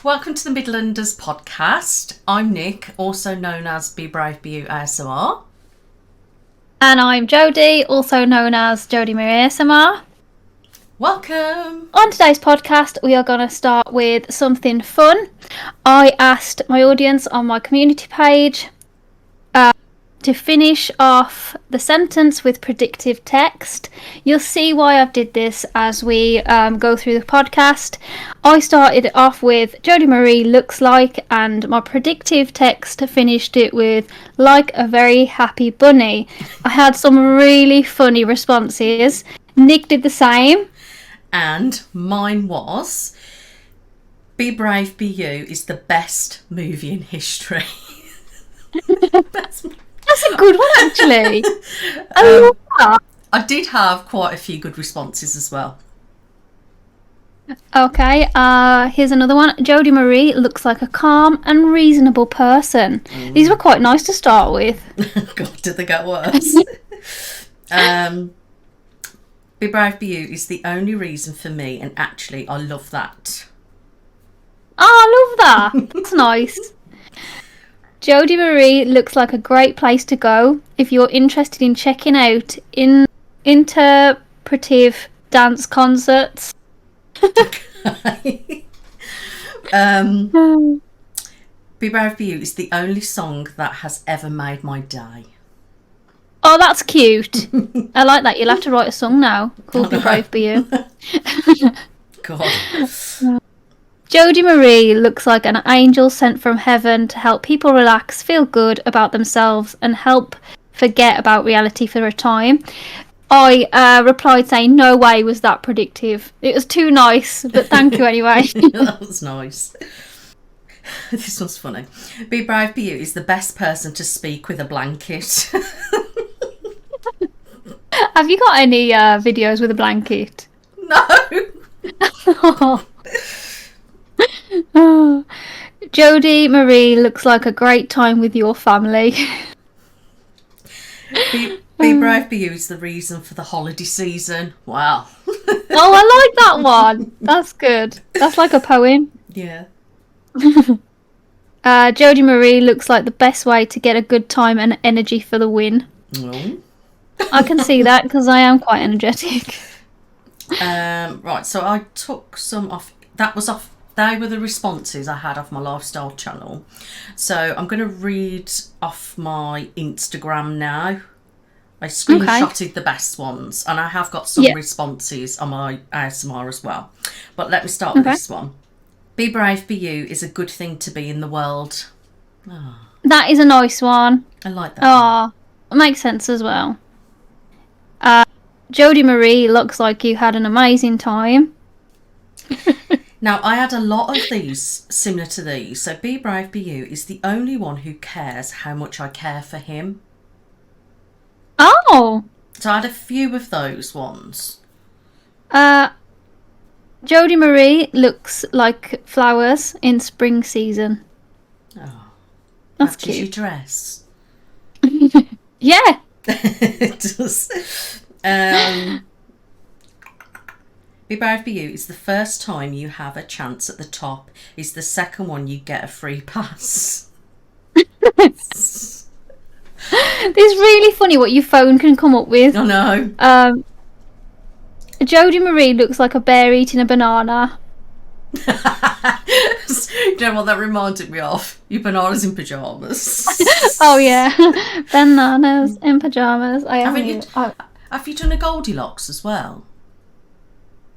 welcome to the Midlanders podcast. I'm Nick, also known as Be Brave Be You ASMR. And I'm Jodie, also known as Jodie Marie ASMR. Welcome! On today's podcast, we are going to start with something fun. I asked my audience on my community page to finish off the sentence with predictive text. You'll see why I've did this as we go through the podcast. I started it off with Jodie Marie looks like, and my predictive text finished it with like a very happy bunny. I had some really funny responses. Nick did the same. And mine was Be Brave Be You is the best movie in history. That's a good one, actually. I love that. I did have quite a few good responses as well. Okay, here's another one. Jodie Marie looks like a calm and reasonable person. These were quite nice to start with. God, did they get worse? Be Brave Be You is the only reason for me, and actually I love that. Oh, I love that. That's nice. Jodie Marie looks like a great place to go if you're interested in checking out interpretive dance concerts. Be Brave Be You is the only song that has ever made my day. Oh, that's cute. I like that. You'll have to write a song now called Be Brave Be You. God. Jodie Marie looks like an angel sent from heaven to help people relax, feel good about themselves, and help forget about reality for a time. I replied saying, no way was that predictive. It was too nice, but thank you anyway. That was nice. This was funny. Be Brave Be You is the best person to speak with a blanket. Have you got any videos with a blanket? No. Oh. Jodie Marie looks like a great time with your family. Be Brave Be You is the reason for the holiday season. Wow. Oh, I like that one. That's good. That's like a poem. Yeah. Jodie Marie looks like the best way to get a good time and energy for the win. Oh. I can see that because I am quite energetic. Right, so I took some off. They were the responses I had off my lifestyle channel. So I'm going to read off my Instagram now. I screenshotted the best ones, and I have got some responses on my ASMR as well. But let me start with this one. Be Brave Be You is a good thing to be in the world. Oh, That is a nice one. I like that. Oh, it makes sense as well. Jodie Marie looks like you had an amazing time. Now, I had a lot of these similar to these. So Be Brave Be You is the only one who cares how much I care for him. Oh! So I had a few of those ones. Jodie Marie looks like flowers in spring season. Oh, That's matches your cute. dress. Yeah! It does. Be Brave Be You is the first time you have a chance at the top. Is the second one you get a free pass. It's really funny what your phone can come up with. Oh no. Jodie Marie looks like a bear eating a banana. Do you know what that reminded me of? Your bananas in pyjamas. Oh yeah, bananas in pajamas. Have you done a Goldilocks as well?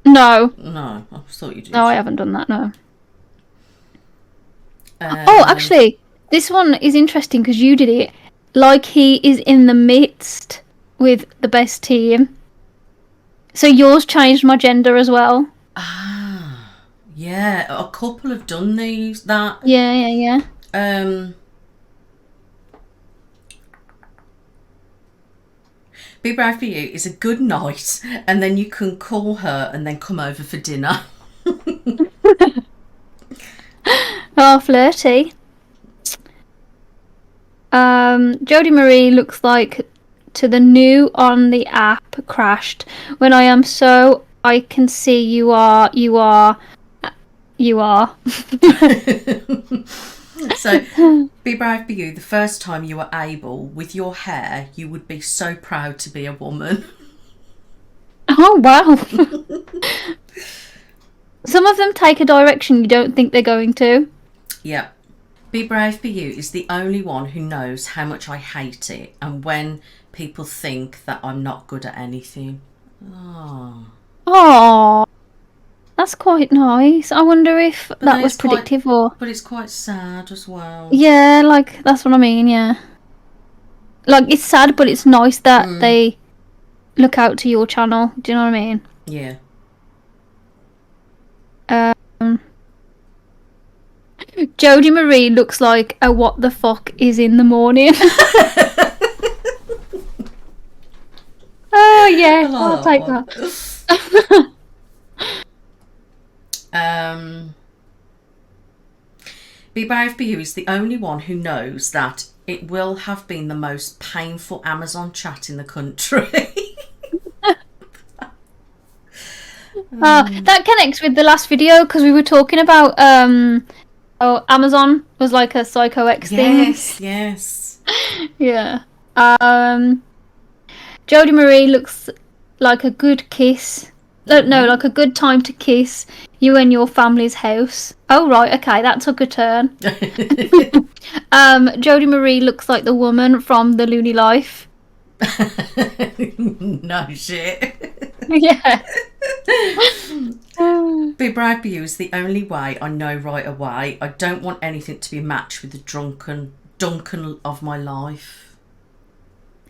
No, No, I thought you did. no, I haven't done that. No. Oh, actually, this one is interesting because you did it. Like he is in the midst with the best team. So yours changed my gender as well. Ah, yeah, a couple have done these. That. Yeah. Be Brave For You is a good night, and then you can call her and then come over for dinner. Oh, flirty. Jodie Marie looks like to the new on the app crashed. When I am so I can see you are You are. So, Be Brave Be You, the first time you were able, with your hair, you would be so proud to be a woman. Oh, wow. Some of them take a direction you don't think they're going to. Yeah. Be Brave Be You is the only one who knows how much I hate it and when people think that I'm not good at anything. Oh, that's quite nice. I wonder if that was quite, predictive or... But it's quite sad as well. Yeah, like, that's what I mean, yeah. Like, it's sad, but it's nice that they look out to your channel. Do you know what I mean? Yeah. Jodie Marie looks like a what the fuck is in the morning. Oh, yeah, I'll take that. Be Brave Be You is the only one who knows that it will have been the most painful Amazon chat in the country. That connects with the last video because we were talking about Amazon was like a Psycho X thing. Yes. Yeah. Jodie Marie looks like a good kiss. No, like a good time to kiss you and your family's house. Oh, right, okay, that took a turn. Jodie Marie looks like the woman from The Loony Life. No shit. Yeah. Be Brave Be You is the only way I know right away. I don't want anything to be matched with the drunken Duncan of my life.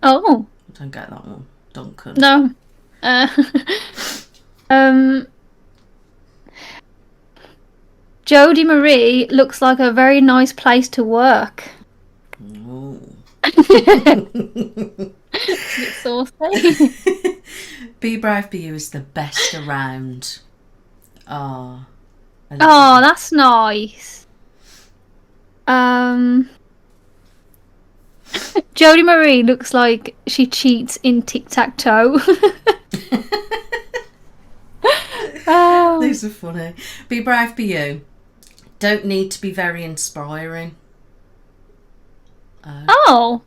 Oh. I don't get that one. Duncan. No. Jodie Marie looks like a very nice place to work. Oh. Bit saucy. Be Brave Be You is the best around. Oh, that's nice. Jodie Marie looks like she cheats in tic-tac-toe. Oh. These are funny. Be Brave Be You. Don't need to be very inspiring. Oh.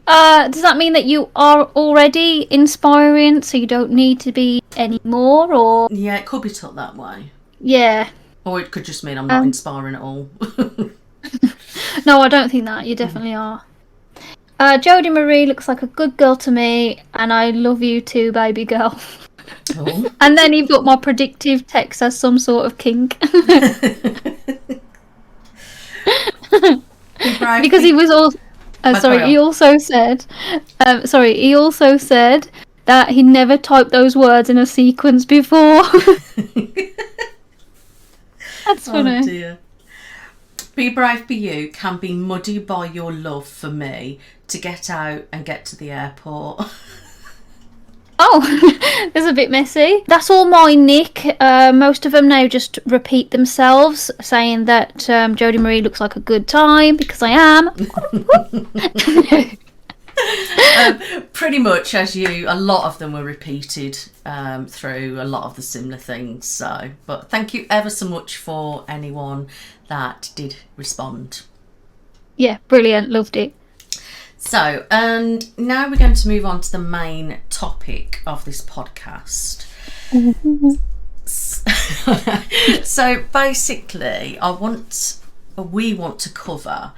Does that mean that you are already inspiring, so you don't need to be any more, or? Yeah, it could be took that way. Yeah. Or it could just mean I'm not inspiring at all. No, I don't think that. You definitely are. Jodie Marie looks like a good girl to me, and I love you too, baby girl. Oh. And then he put my predictive text as some sort of kink. Because he was all... he also said... he also said that he never typed those words in a sequence before. That's funny. Oh dear. Be Brave Be You can be muddy by your love for me to get out and get to the airport. Oh, it's a bit messy. That's all mine, Nick. Most of them now just repeat themselves, saying that Jodie Marie looks like a good time, because I am. Pretty much as you, a lot of them were repeated through a lot of the similar things. So, but thank you ever so much for anyone that did respond. Yeah, brilliant. Loved it. So, and now we're going to move on to the main topic of this podcast. So basically, we want to cover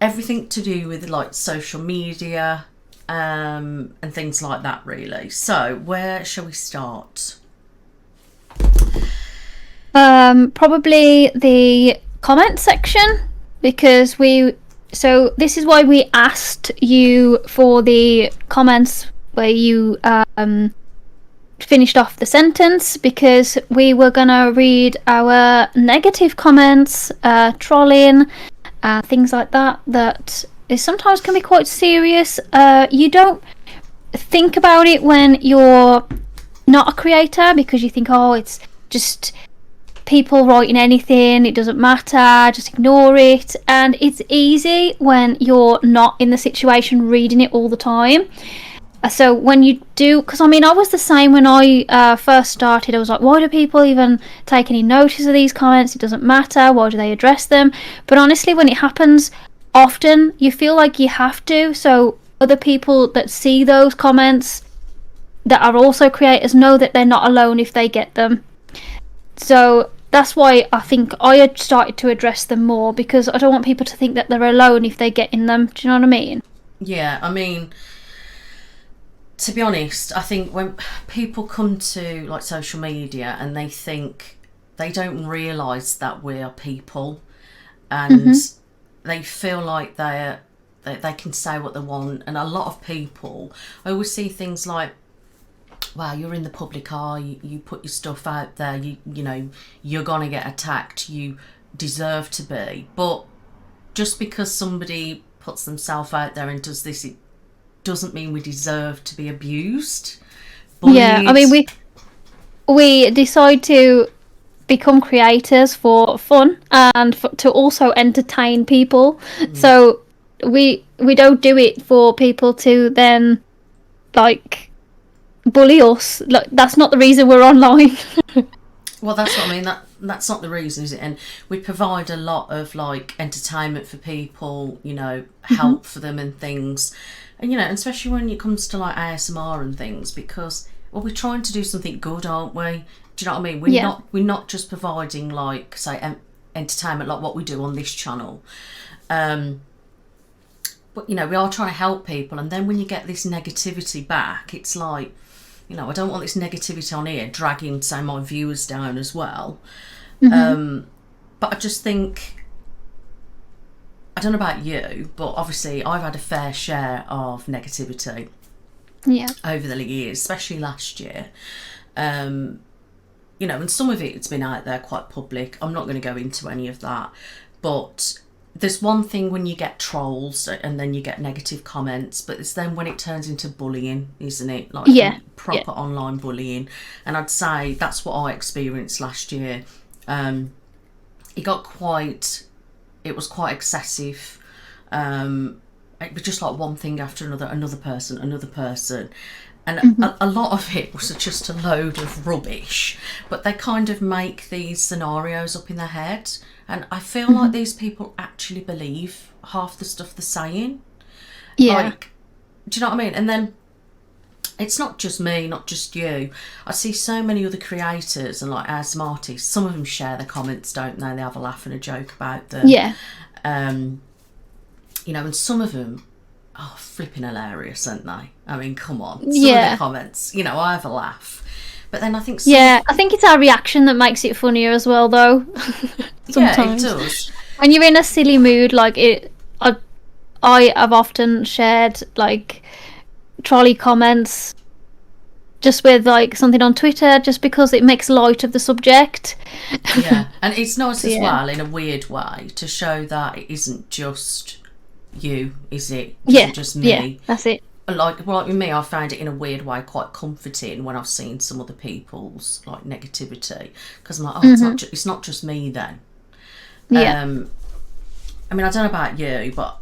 everything to do with like social media and things like that, really. So where shall we start? Probably the comment section, because so this is why we asked you for the comments where you finished off the sentence, because we were gonna read our negative comments, trolling, things like that, that is sometimes can be quite serious. You don't think about it when you're not a creator, because you think, oh, it's just people writing anything, it doesn't matter, just ignore it. And it's easy when you're not in the situation reading it all the time. So when you do, because I mean, I was the same when I first started. I was like, why do people even take any notice of these comments? It doesn't matter. Why do they address them? But honestly, when it happens often, you feel like you have to. So other people that see those comments that are also creators know that they're not alone if they get them. So that's why I think I had started to address them more, because I don't want people to think that they're alone if they get in them. Do you know what I mean? Yeah, I mean, to be honest, I think when people come to like social media and they think, they don't realise that we're people, and they feel like they can say what they want. And a lot of people, I always see things like, wow, you're in the public eye, you put your stuff out there, you know, you're gonna get attacked, you deserve to be. But just because somebody puts themselves out there and does this, it doesn't mean we deserve to be abused, bullied. Yeah, I mean, we decide to become creators for fun and to also entertain people. So we don't do it for people to then like bully us. Like, that's not the reason we're online. Well, that's what I mean. That's not the reason, is it? And we provide a lot of like entertainment for people, you know, help for them and things, and you know, especially when it comes to like ASMR and things, because well, we're trying to do something good, aren't we? Do you know what I mean? We're not just providing like say entertainment like what we do on this channel, but you know, we are trying to help people. And then when you get this negativity back, it's like, you know, I don't want this negativity on here dragging, say, my viewers down as well. But I just think, I don't know about you, but obviously I've had a fair share of negativity over the years, especially last year. You know, and some of it's been out there quite public. I'm not going to go into any of that. But there's one thing when you get trolls and then you get negative comments, but it's then when it turns into bullying, isn't it? Like proper online bullying. And I'd say that's what I experienced last year. It was quite excessive. It was just like one thing after another person. And a lot of it was just a load of rubbish, but they kind of make these scenarios up in their head. And I feel like these people actually believe half the stuff they're saying. Yeah. Like, do you know what I mean? And then it's not just me, not just you. I see so many other creators and like ASMR artists. Some of them share their comments, don't they? They have a laugh and a joke about them. Yeah. You know, and some of them are flipping hilarious, aren't they? I mean, come on. Some of the comments, you know, I have a laugh. But then I think... I think it's our reaction that makes it funnier as well, though. Sometimes. Yeah, it does. When you're in a silly mood, like I have often shared, like, trolley comments just with, like, something on Twitter, just because it makes light of the subject. Yeah, and it's nice as well, in a weird way, to show that it isn't just you, is it? It isn't just me. Yeah, that's it. Like with me, I found it in a weird way quite comforting when I've seen some other people's like negativity, because I'm like, oh, it's not just me then. Yeah. I mean, I don't know about you, but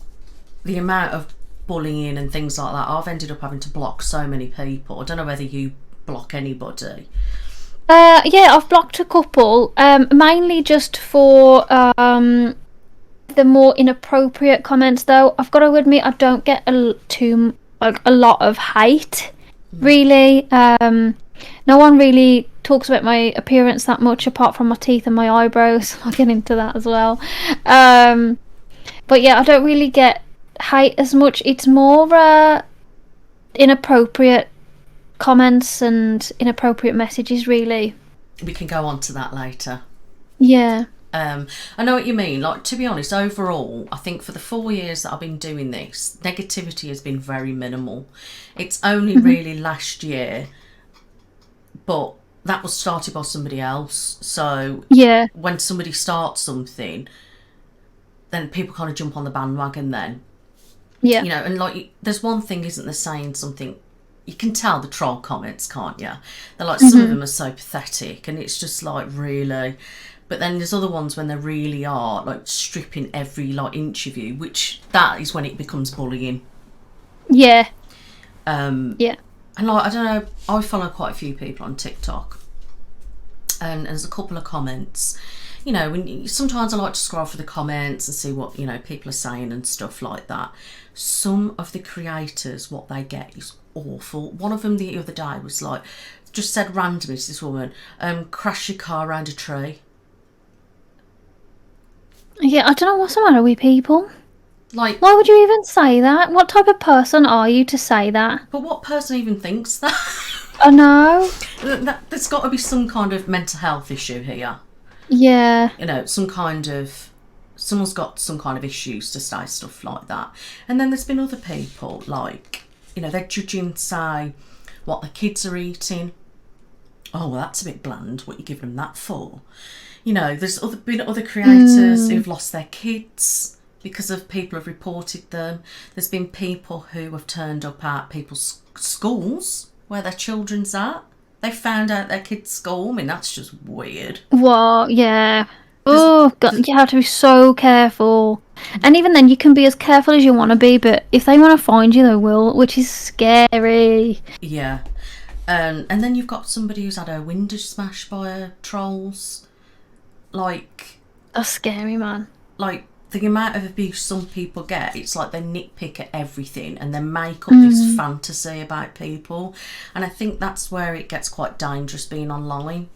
the amount of bullying and things like that, I've ended up having to block so many people. I don't know whether you block anybody. Yeah, I've blocked a couple, mainly just for the more inappropriate comments. Though I've got to admit, I don't get a lot of hate, really. No one really talks about my appearance that much, apart from my teeth and my eyebrows. I'll get into that as well. But yeah, I don't really get hate as much. It's more inappropriate comments and inappropriate messages, really. We can go on to that later. Yeah. I know what you mean. Like, to be honest, overall, I think for the 4 years that I've been doing this, negativity has been very minimal. It's only really last year, but that was started by somebody else. So when somebody starts something, then people kind of jump on the bandwagon then. Yeah. You know, and like, there's one thing, isn't there, saying something, you can tell the troll comments, can't you? They're like, some of them are so pathetic, and it's just like, really... But then there's other ones when they really are like stripping every like inch of you, which that is when it becomes bullying. Yeah. Yeah. And like, I don't know, I follow quite a few people on TikTok, and there's a couple of comments. You know, sometimes I like to scroll through the comments and see what, you know, people are saying and stuff like that. Some of the creators, what they get is awful. One of them the other day was like, just said randomly to this woman, crash your car around a tree. Yeah, I don't know what's the matter with people. Like, why would you even say that? What type of person are you to say that? But what person even thinks that? I know. There's got to be some kind of mental health issue here. Yeah. You know, someone's got some kind of issues to say stuff like that. And then there's been other people, like, you know, they're judging, say, what the kids are eating. Oh, well, that's a bit bland. What you giving them that for? You know, there's been other creators who've lost their kids because of people have reported them. There's been people who have turned up at people's schools where their children's at. They found out their kid's school. I mean, that's just weird. What? Yeah. Oh, God, you have to be so careful. And even then, you can be as careful as you want to be, but if they want to find you, they will, which is scary. Yeah. And then you've got somebody who's had her window smashed by trolls. Like... That's scary, man. Like, the amount of abuse some people get, it's like they nitpick at everything and then make up this fantasy about people. And I think that's where it gets quite dangerous being online.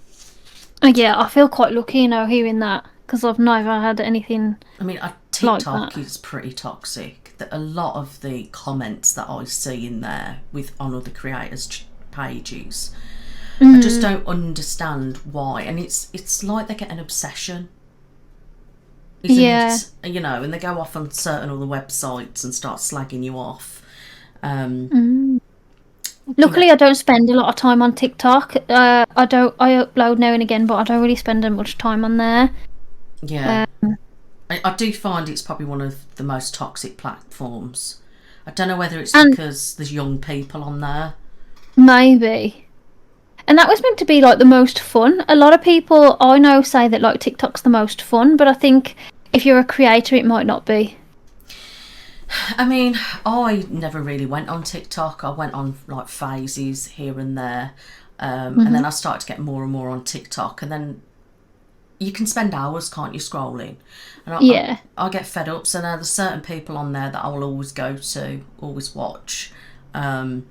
Yeah, I feel quite lucky, you know, hearing that, because I've never had anything. I mean, TikTok is pretty toxic. A lot of the comments that I see in there on other creators' pages, I just don't understand why. And it's like they get an obsession. Isn't it? You know, and they go off on certain other websites and start slagging you off. Luckily, I don't spend a lot of time on TikTok. I upload now and again, but I don't really spend much time on there. Yeah. I do find it's probably one of the most toxic platforms. I don't know whether it's because there's young people on there. Maybe. And that was meant to be like the most fun. A lot of people I know say that like TikTok's the most fun, but I think if you're a creator, it might not be. I mean, I never really went on TikTok. I went on like phases here and there. And then I started to get more and more on TikTok. And then you can spend hours, can't you, scrolling? And I get fed up. So now there's certain people on there that I will always go to, always watch. And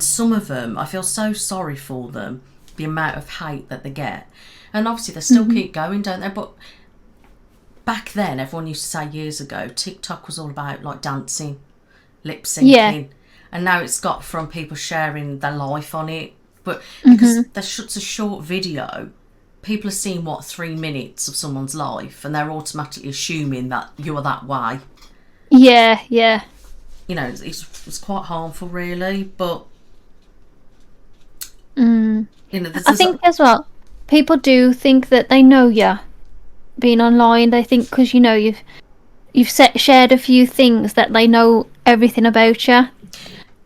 some of them, I feel so sorry for them, the amount of hate that they get. And obviously they still keep going, don't they? But back then, everyone used to say years ago, TikTok was all about like dancing, lip syncing. Yeah. And now it's got from people sharing their life on it. But because there's such a short video, people are seeing, 3 minutes of someone's life, and they're automatically assuming that you're that way. Yeah, yeah. You know, it's quite harmful, really. But you know, I think as well, people do think that they know you being online. They think because you know you've shared a few things that they know everything about you.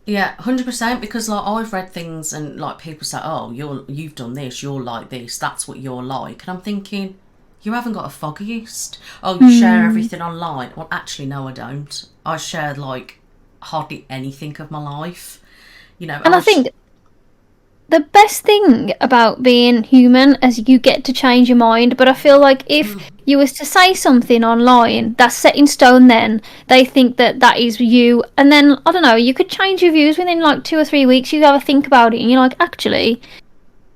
Yeah, 100%. Because like I've read things and like people say, "Oh, you've done this. You're like this. That's what you're like." And I'm thinking, you haven't got a foggiest. Oh, you share everything online. Well, actually, no, I don't. I share like hardly anything of my life, you know. And I think the best thing about being human is you get to change your mind. But I feel like if you was to say something online that's set in stone, then they think that is you. And then, I don't know, you could change your views within like 2 or 3 weeks. You have a think about it and you're like, actually,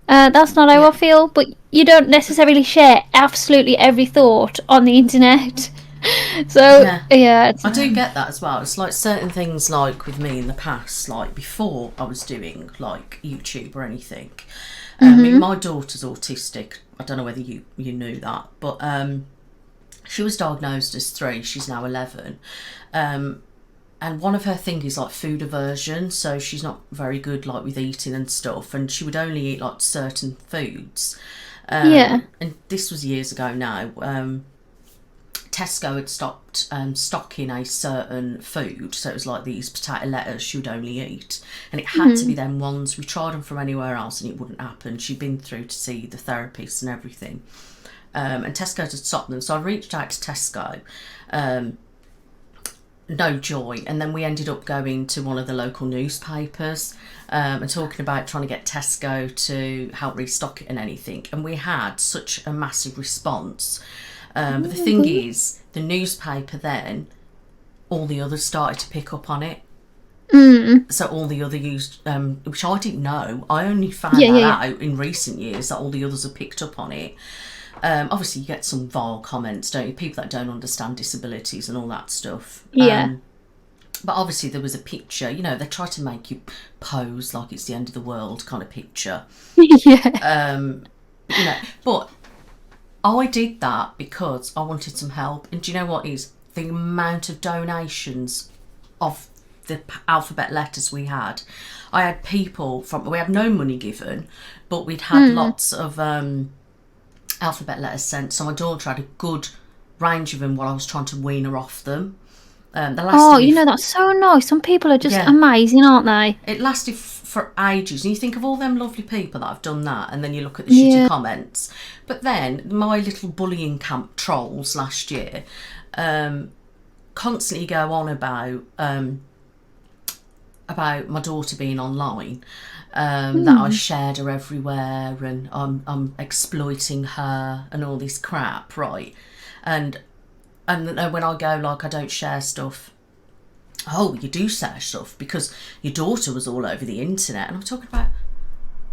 that's not how I feel. But you don't necessarily share absolutely every thought on the internet. So yeah, I do get that as well. It's like certain things, like with me in the past, like before I was doing like YouTube or anything. I mean, my daughter's autistic. I don't know whether you knew that, but she was diagnosed as 3. She's now 11, and one of her things is like food aversion. So she's not very good like with eating and stuff, and she would only eat like certain foods. And this was years ago now. Tesco had stopped stocking a certain food, so it was like these potato letters she would only eat, and it had to be them ones. We tried them from anywhere else and it wouldn't happen. She'd been through to see the therapist and everything, and Tesco had stopped them. So I reached out to Tesco, and no joy. And then we ended up going to one of the local newspapers and talking about trying to get Tesco to help restock it and anything. And we had such a massive response. But the thing is, the newspaper then, all the others started to pick up on it. So all the other used, which I didn't know. I only found out in recent years that all the others have picked up on it. Obviously, you get some vile comments, don't you? People that don't understand disabilities and all that stuff. Yeah. But obviously, there was a picture. You know, they try to make you pose like it's the end of the world kind of picture. Yeah. You know, but I did that because I wanted some help. And do you know what is the amount of donations of the alphabet letters we had? I had people we had no money given, but we'd had lots of alphabet letters sent. So my daughter had a good range of them while I was trying to wean her off them. That's so nice. Some people are just amazing, aren't they? It lasted for ages, and you think of all them lovely people that have done that, and then you look at the shitty comments. But then my little bullying camp trolls last year constantly go on about my daughter being online, that I shared her everywhere, and I'm exploiting her and all this crap, right? And when I go like I don't share stuff, oh, you do share stuff because your daughter was all over the internet, and I'm talking about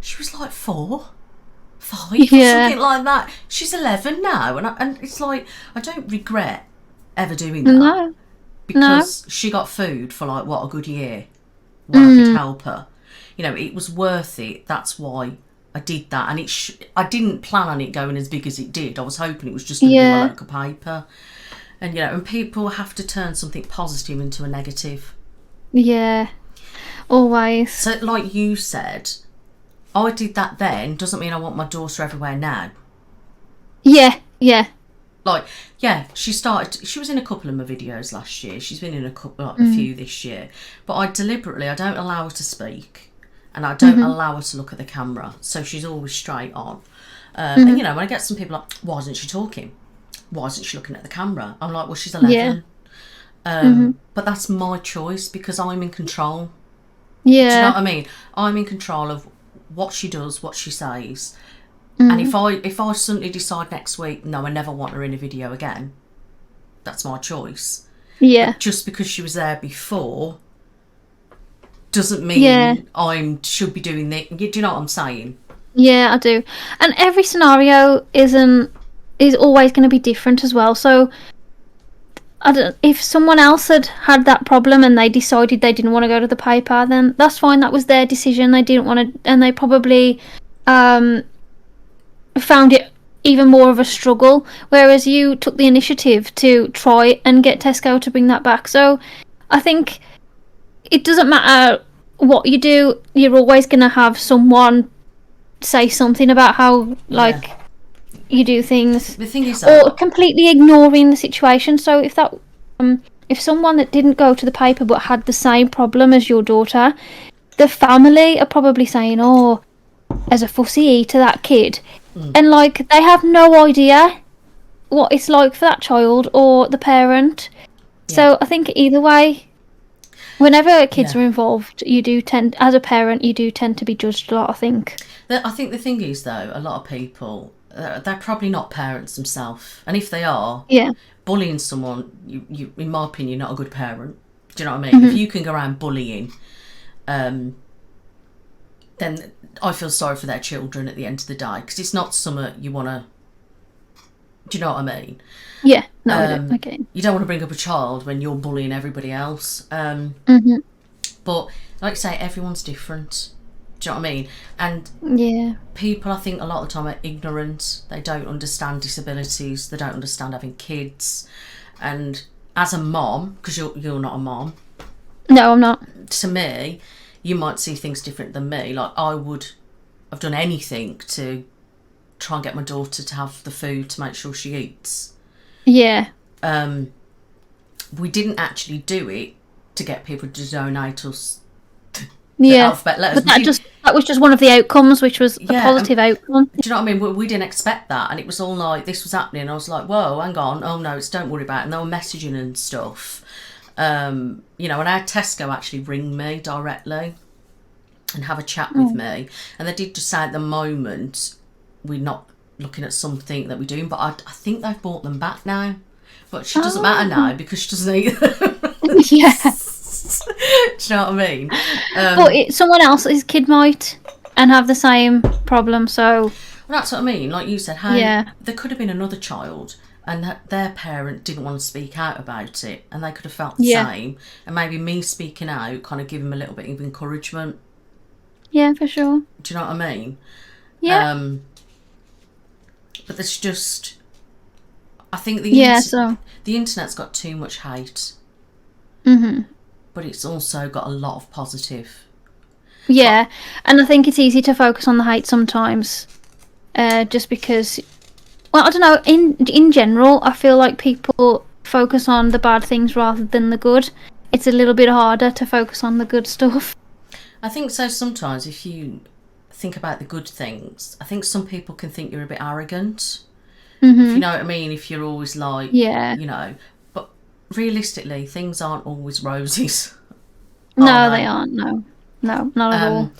she was like 4, 5, or something like that. She's 11 now, and it's like I don't regret ever doing that because she got food for like what, a good year where I could help her. You know, it was worth it. That's why I did that, and I didn't plan on it going as big as it did. I was hoping it was just going to be a local paper. And, you know, and people have to turn something positive into a negative. Yeah, always. So, like you said, I did that then, doesn't mean I want my daughter everywhere now. Yeah. Like, she was in a couple of my videos last year. She's been in a few this year. But I don't allow her to speak. And I don't allow her to look at the camera. So she's always straight on. And, you know, when I get some people like, why isn't she talking? Why isn't she looking at the camera? I'm like, well, she's 11. But that's my choice because I'm in control. Yeah. Do you know what I mean? I'm in control of what she does, what she says. And if I suddenly decide next week, no, I never want her in a video again, that's my choice. Yeah. But just because she was there before doesn't mean I should be doing that. Do you know what I'm saying? Yeah, I do. And every scenario is always going to be different as well. So if someone else had that problem and they decided they didn't want to go to the paper, then that's fine. That was their decision. They didn't want to, and they probably found it even more of a struggle, whereas you took the initiative to try and get Tesco to bring that back. So I think it doesn't matter what you do, you're always going to have someone say something about how you do things. The thing is, or completely ignoring the situation. So if someone that didn't go to the paper but had the same problem as your daughter, the family are probably saying, oh, as a fussy eater, that kid. And like they have no idea what it's like for that child or the parent. So I think either way, whenever kids are involved, as a parent, you do tend to be judged a lot, I think. I think the thing is, though, a lot of people, they're probably not parents themselves. And if they are, bullying someone, you in my opinion, not a good parent. Do you know what I mean? If you can go around bullying, then I feel sorry for their children at the end of the day, because it's not something you want to... Do you know what I mean? Yeah, no, I don't. Okay. You don't want to bring up a child when you're bullying everybody else. But, like I say, everyone's different. Do you know what I mean? And people, I think, a lot of the time are ignorant. They don't understand disabilities. They don't understand having kids. And as a mom, because you're not a mom. No, I'm not. To me, you might see things different than me. Like, I would have done anything to try and get my daughter to have the food to make sure she eats. Yeah. We didn't actually do it to get people to donate us the alphabet letters. But that was just one of the outcomes, which was a positive outcome. Do you know what I mean? We didn't expect that, and it was all like, this was happening. I was like, whoa, hang on. Oh no, don't worry about it. And they were messaging and stuff. You know, and I had Tesco actually ring me directly and have a chat with me, and they did just say at the moment we're not looking at something that we're doing, but I think they've bought them back now. But she doesn't matter now because she doesn't eat them. Yeah. Do you know what I mean? But someone else's kid might and have the same problem, so... Well, that's what I mean. Like you said, there could have been another child and their parent didn't want to speak out about it, and they could have felt the same. And maybe me speaking out kind of give them a little bit of encouragement. Yeah, for sure. Do you know what I mean? Yeah. But there's just... I think the internet's got too much hate. Mm-hmm. But it's also got a lot of positive. Yeah, and I think it's easy to focus on the hate sometimes. Just because... Well, I don't know, in general, I feel like people focus on the bad things rather than the good. It's a little bit harder to focus on the good stuff. I think so sometimes if you think about the good things, I think some people can think you're a bit arrogant. Mm-hmm. If you know what I mean, if you're always like, you know, but realistically, things aren't always roses. No, they aren't, no, not at all.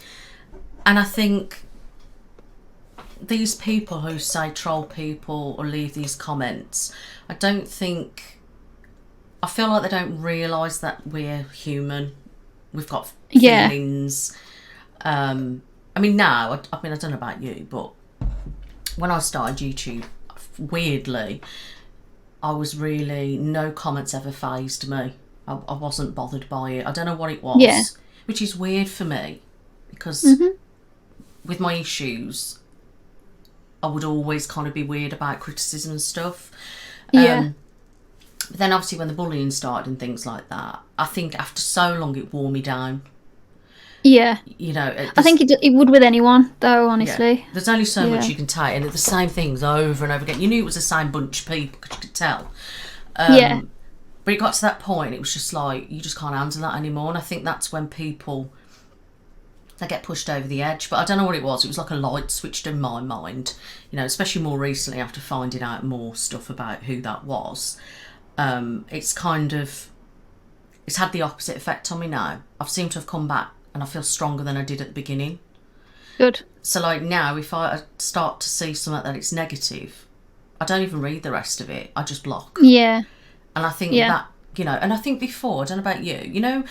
And I think these people who say troll people or leave these comments, I feel like they don't realise that we're human. We've got feelings. I mean, now, I don't know about you, but when I started YouTube, weirdly, I was really... No comments ever fazed me. I wasn't bothered by it. I don't know what it was. Which is weird for me, because with my issues, I would always kind of be weird about criticism and stuff. But then obviously when the bullying started and things like that, I think after so long it wore me down. Yeah. You know, I think it would with anyone, though, honestly. Yeah. There's only so much you can take, and it's the same things over and over again. You knew it was the same bunch of people, because you could tell. But it got to that point, it was just like, you just can't handle that anymore. And I think that's when people, they get pushed over the edge. But I don't know what it was. It was like a light switched in my mind, you know, especially more recently after finding out more stuff about who that was. It's kind of, it's had the opposite effect on me now. I've seemed to have come back and I feel stronger than I did at the beginning. Good. So like now, if I start to see something that it's negative, I don't even read the rest of it. I just block. Yeah. And I think that, you know, and I think before, I don't know about you, you know,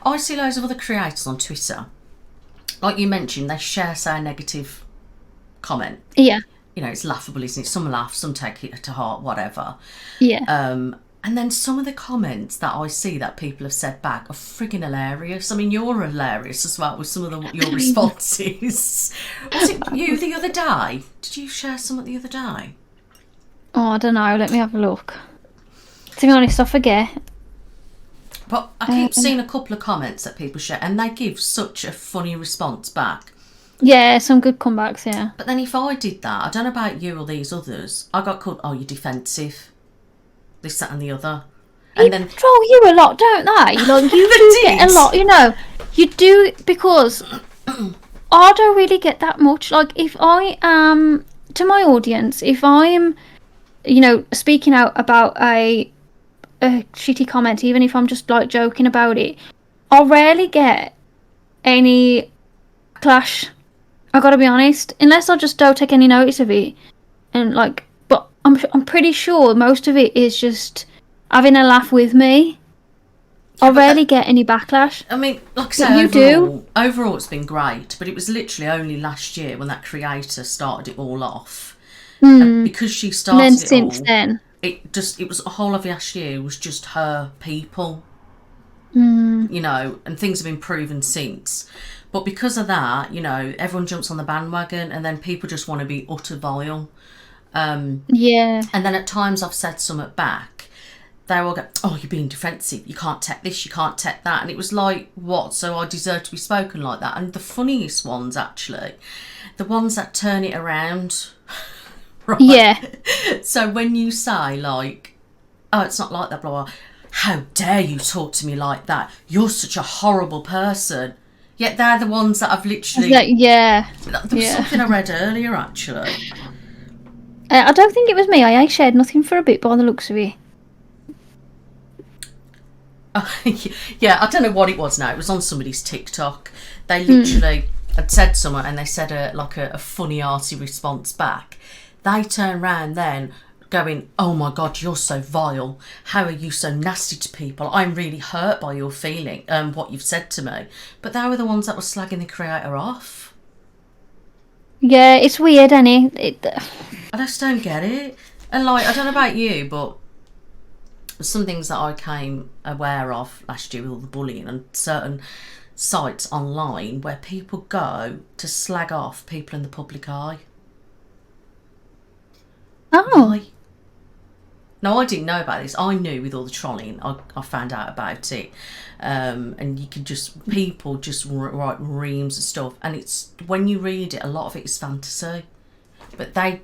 I see loads of other creators on Twitter, like you mentioned, they share, say, a negative comment. Yeah. You know, it's laughable, isn't it? Some laugh, some take it to heart, whatever. Yeah. And then some of the comments that I see that people have said back are frigging hilarious. I mean, you're hilarious as well with some of your responses. Was it you the other day? Did you share something the other day? Oh, I don't know. Let me have a look. To be honest, I forget. But I keep seeing a couple of comments that people share, and they give such a funny response back. Yeah, some good comebacks, yeah. But then if I did that, I don't know about you or these others, I got called, oh, you're defensive. This, that and the other. And people troll you a lot, don't they? Like, you do get a lot, you know. You do, because I don't really get that much. Like, if I am, to my audience, if I'm, you know, speaking out about a shitty comment, even if I'm just, like, joking about it, I'll rarely get any clash. I gotta be honest. Unless I just don't take any notice of it. And, like, but I'm pretty sure most of it is just having a laugh with me. I rarely get any backlash. I mean, like I say, overall it's been great, but it was literally only last year when that creator started it all off. And because she started and then it since all, then, it was a whole of last year was just her people. You know, and things have been proven since. But because of that, you know, everyone jumps on the bandwagon, and then people just want to be utter vile. yeah. And then at times I've said something back, they all go, oh, you're being defensive, you can't take this, you can't take that. And it was like, what? So I deserve to be spoken like that? And the funniest ones, actually, the ones that turn it around. Right? Yeah. So when you say, like, oh, it's not like that, blah, blah, how dare you talk to me like that? You're such a horrible person. Yet they're the ones that I've literally... yeah. There was something I read earlier, actually. I don't think it was me. I shared nothing for a bit by the looks of it. Yeah, I don't know what it was now. It was on somebody's TikTok. They literally had said something and they said a funny arty response back. They turned round then going, oh my God, you're so vile. How are you so nasty to people? I'm really hurt by your feeling, what you've said to me. But they were the ones that were slagging the creator off. Yeah, it's weird, isn't it? I just don't get it. And like, I don't know about you, but some things that I came aware of last year with all the bullying and certain sites online where people go to slag off people in the public eye. Oh. Why? No, I didn't know about this. I knew with all the trolling, I found out about it. And you could just, people just write reams of stuff. And it's, when you read it, a lot of it is fantasy. But they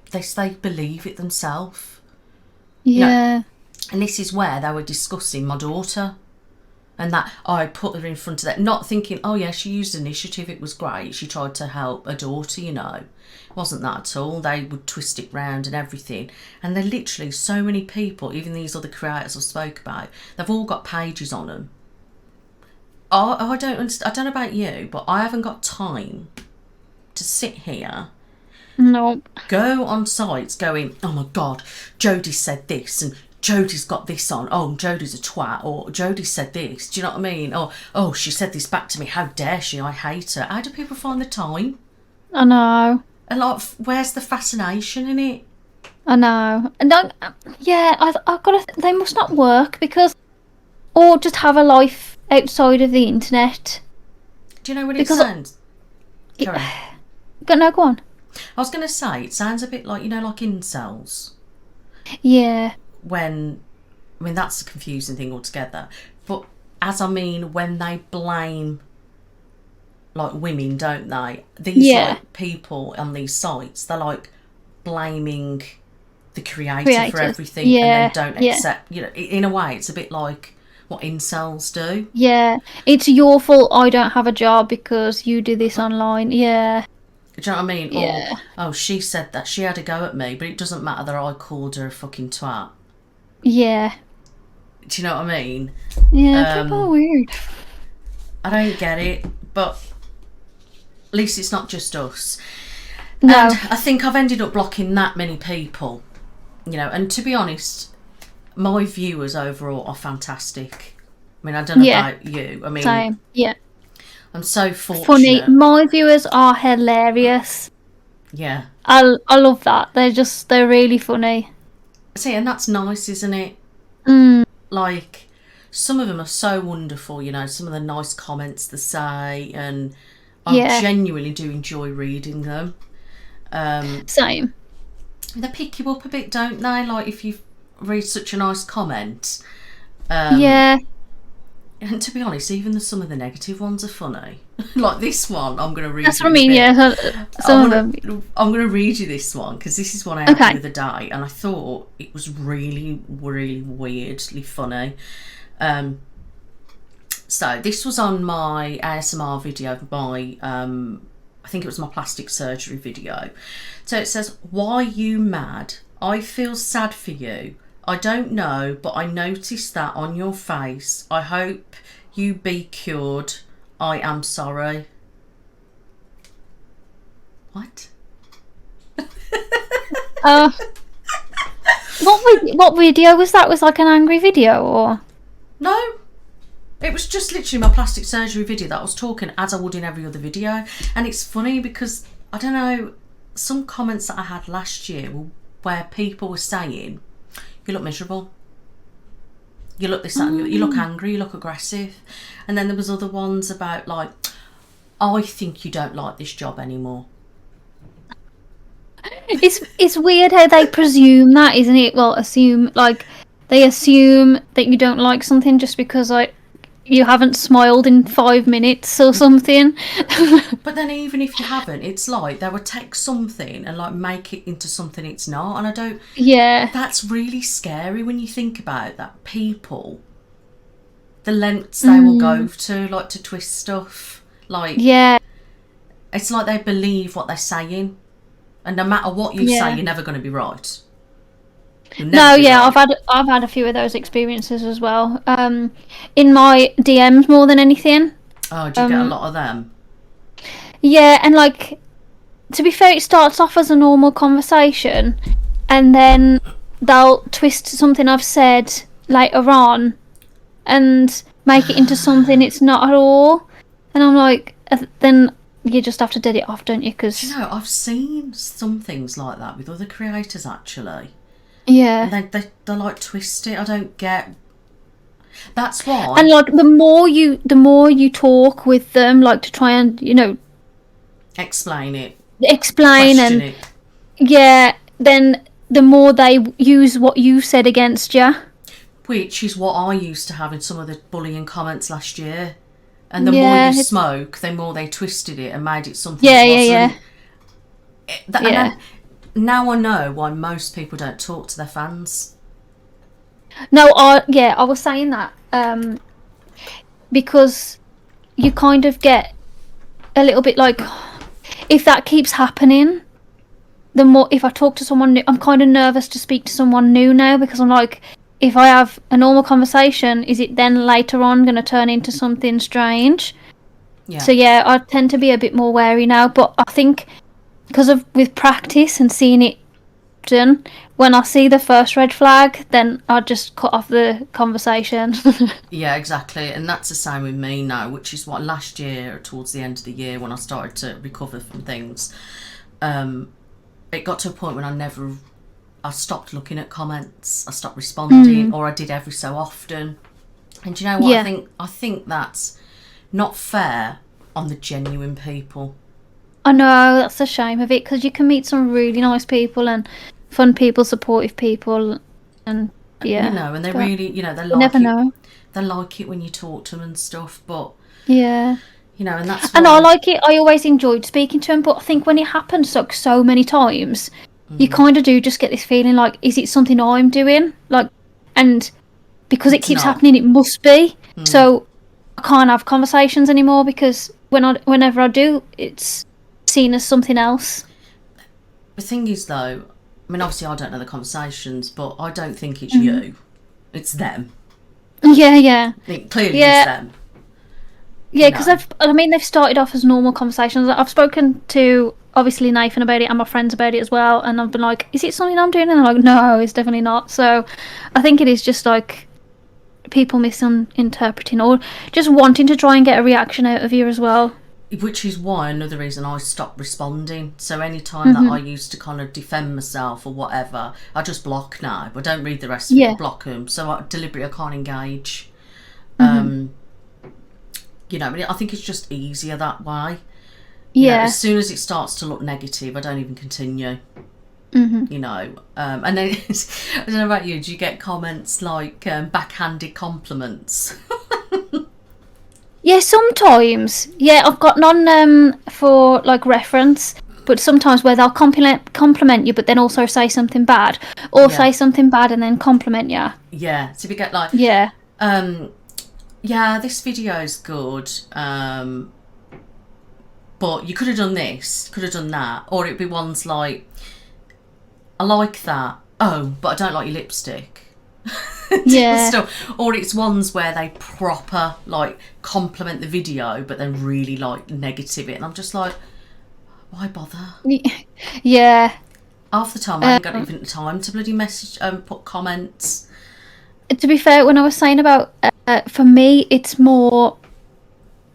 believe it themselves. Yeah. You know, and this is where they were discussing my daughter. And that I put her in front of that, not thinking, oh yeah, she used initiative, it was great. She tried to help her daughter, you know. It wasn't that at all. They would twist it round and everything. And they're literally so many people, even these other creators I spoke about, they've all got pages on them. I don't understand, I don't know about you, but I haven't got time to sit here. No. Go on sites going, oh my God, Jodie said this and Jodie's got this on. Oh, Jodie's a twat. Or Jodie said this. Do you know what I mean? Or, oh, she said this back to me. How dare she? I hate her. How do people find the time? I know. And like, where's the fascination in it? I know. And I've got to. They must not work because, or just have a life outside of the internet. Do you know what it sounds? Go on. I was going to say, it sounds a bit like, you know, like incels. Yeah. When, I mean, that's a confusing thing altogether. But as I mean, when they blame, like, women, don't they? These like people on these sites, they're like blaming the creator for everything, and they don't accept. You know, in a way, it's a bit like what incels do. Yeah, it's your fault. I don't have a job because you do this online. Yeah. Do you know what I mean? Yeah. Or, oh, she said that she had a go at me, but it doesn't matter that I called her a fucking twat. Yeah. Do you know what I mean? Yeah, people are weird. I don't get it, but at least it's not just us. No. And I think I've ended up blocking that many people, you know, and to be honest, my viewers overall are fantastic. I mean, I don't know about you. I mean, same. Yeah. I'm so fortunate. Funny. My viewers are hilarious. Yeah. I love that. They're really funny. See, and that's nice, isn't it? Like, some of them are so wonderful, you know, some of the nice comments they say, and I genuinely do enjoy reading them. Same. They pick you up a bit, don't they? Like, if you read such a nice comment. Yeah. And to be honest, even some of the negative ones are funny. Like this one, I'm going to read. That's what I mean. Yeah, some of them. I'm going to read you this one because this is one I had the other day, and I thought it was really, really weirdly funny. So this was on my ASMR video, I think it was my plastic surgery video. So it says, "Why you mad? I feel sad for you. I don't know, but I noticed that on your face. I hope you be cured. I am sorry." What? What video was that? Was like an angry video or? No. It was just literally my plastic surgery video that I was talking as I would in every other video. And it's funny because, I don't know, some comments that I had last year where people were saying, you look miserable, you look this, that, and you look angry, you look aggressive. And then there was other ones about like, I think you don't like this job anymore. It's weird how they presume that, isn't it? Well, they assume that you don't like something just because like you haven't smiled in 5 minutes or something. But then even if you haven't, it's like they would take something and like make it into something it's not. And I don't. Yeah. That's really scary when you think about that. People, the lengths they will go to, like to twist stuff. Like, yeah, it's like they believe what they're saying, and no matter what you say, you're never going to be right. You'll No, never be yeah, right. I've had a few of those experiences as well. In my DMs more than anything. Oh, do you get a lot of them? Yeah, and like, to be fair, it starts off as a normal conversation, and then they'll twist something I've said later on and make it into something it's not at all. And I'm like, then you just have to dead it off, don't you? Because, Do you know, I've seen some things like that with other creators actually. yeah. And they like twist it. I don't get. That's why. And like, the more you talk with them, like, to try and, Explain it. explain Question and, it. yeah, then the more they use what you said against you. Which is what I used to have in some of the bullying comments last year. And the more Yeah, you it's- smoke, the more they twisted it and made it something Yeah, it yeah, wasn't. yeah. Now I know why most people don't talk to their fans. No, I was saying that because you kind of get a little bit like, if that keeps happening, the more, if I talk to someone new, I'm kind of nervous to speak to someone new now, because I'm like, if I have a normal conversation, is it then later on going to turn into something strange? Yeah. So yeah, I tend to be a bit more wary now, but I think because of with practice and seeing it often, when I see the first red flag, then I just cut off the conversation. Yeah, exactly. And that's the same with me now, which is what last year, towards the end of the year, when I started to recover from things, it got to a point when I stopped looking at comments, I stopped responding, or I did every so often. And do you know what? Yeah. I think that's not fair on the genuine people. I know, that's a shame of it, because you can meet some really nice people and fun people, supportive people, and yeah. You know, and they but really, they you like never it. know. They like it when you talk to them and stuff, but, Yeah. and that's And I why. like it. I always enjoyed speaking to him, but I think when it happens so many times, you kind of do just get this feeling like, is it something I'm doing? Like, and because it It's keeps not. happening, it must be. So I can't have conversations anymore, because whenever I do, it's seen as something else. The thing is, though, I mean, obviously I don't know the conversations, but I don't think it's you. It's them. Yeah, yeah. It clearly Yeah. is them. Yeah, because No. they've started off as normal conversations. I've spoken to obviously Nathan about it and my friends about it as well, and I've been like, "Is it something I'm doing?" And they're like, "No, it's definitely not." So, I think it is just like people misinterpreting or just wanting to try and get a reaction out of you as well. Which is why another reason I stopped responding. So any time that I used to kind of defend myself or whatever, I just block now. I don't read the rest of it. Yeah. I block them. So I deliberately I can't engage. I think it's just easier that way. Yeah, As soon as it starts to look negative, I don't even continue. And then I don't know about you. Do you get comments like backhanded compliments? yeah. Sometimes, yeah, I've got none for like reference, but sometimes where they'll compliment you, but then also say something bad, or say something bad and then compliment you. Yeah. So we get like, Yeah. yeah, this video's good, but you could have done this, could have done that. Or it'd be ones like, I like that, oh, but I don't like your lipstick. Yeah. Stuff. Or it's ones where they proper like compliment the video but then really like negative it, and I'm just like, why bother? Yeah. Half the time I ain't got even time to bloody message put comments. To be fair, when I was saying about, for me, it's more,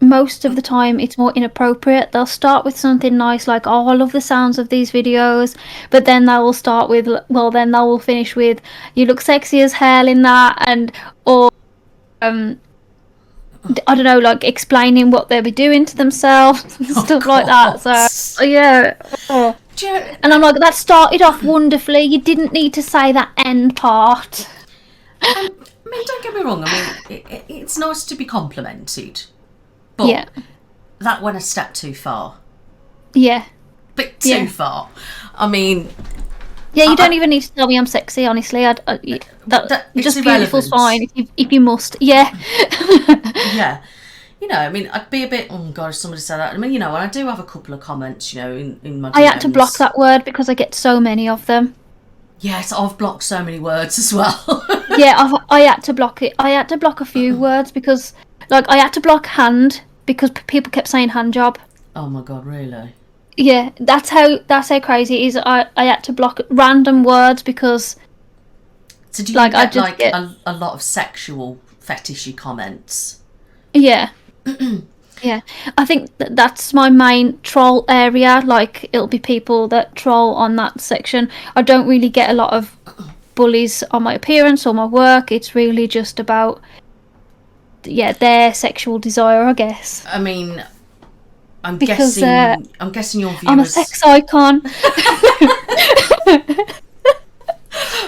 most of the time, it's more inappropriate. They'll start with something nice, like, oh, I love the sounds of these videos, but then they will start with, well, then they will finish with, you look sexy as hell in that, or, I don't know, like, explaining what they'll be doing to themselves, and stuff like that, so, yeah. Oh. And I'm like, that started off wonderfully, you didn't need to say that end part. I mean, don't get me wrong. I mean, it's nice to be complimented, but Yeah. that went a step too far. Yeah. Bit too far. I mean, Yeah, you don't even need to tell me I'm sexy, honestly. That it's just beautiful's irrelevant. fine if you must. Yeah. Yeah. I mean, I'd be a bit, oh God, if somebody said that. I mean, and I do have a couple of comments, in my DMs. I had to block that word because I get so many of them. Yes, I've blocked so many words as well. Yeah, I had to block it. I had to block a few words because, like, I had to block hand because people kept saying hand job. Oh my god, really? Yeah, that's how crazy it is. I had to block random words because, So do you like, I get just like get a lot of sexual fetishy comments? yeah. Yeah, I think that's my main troll area. Like, it'll be people that troll on that section. I don't really get a lot of bullies on my appearance or my work. It's really just about, yeah, their sexual desire, I guess. I mean, I'm Because guessing your viewers. I'm a sex icon.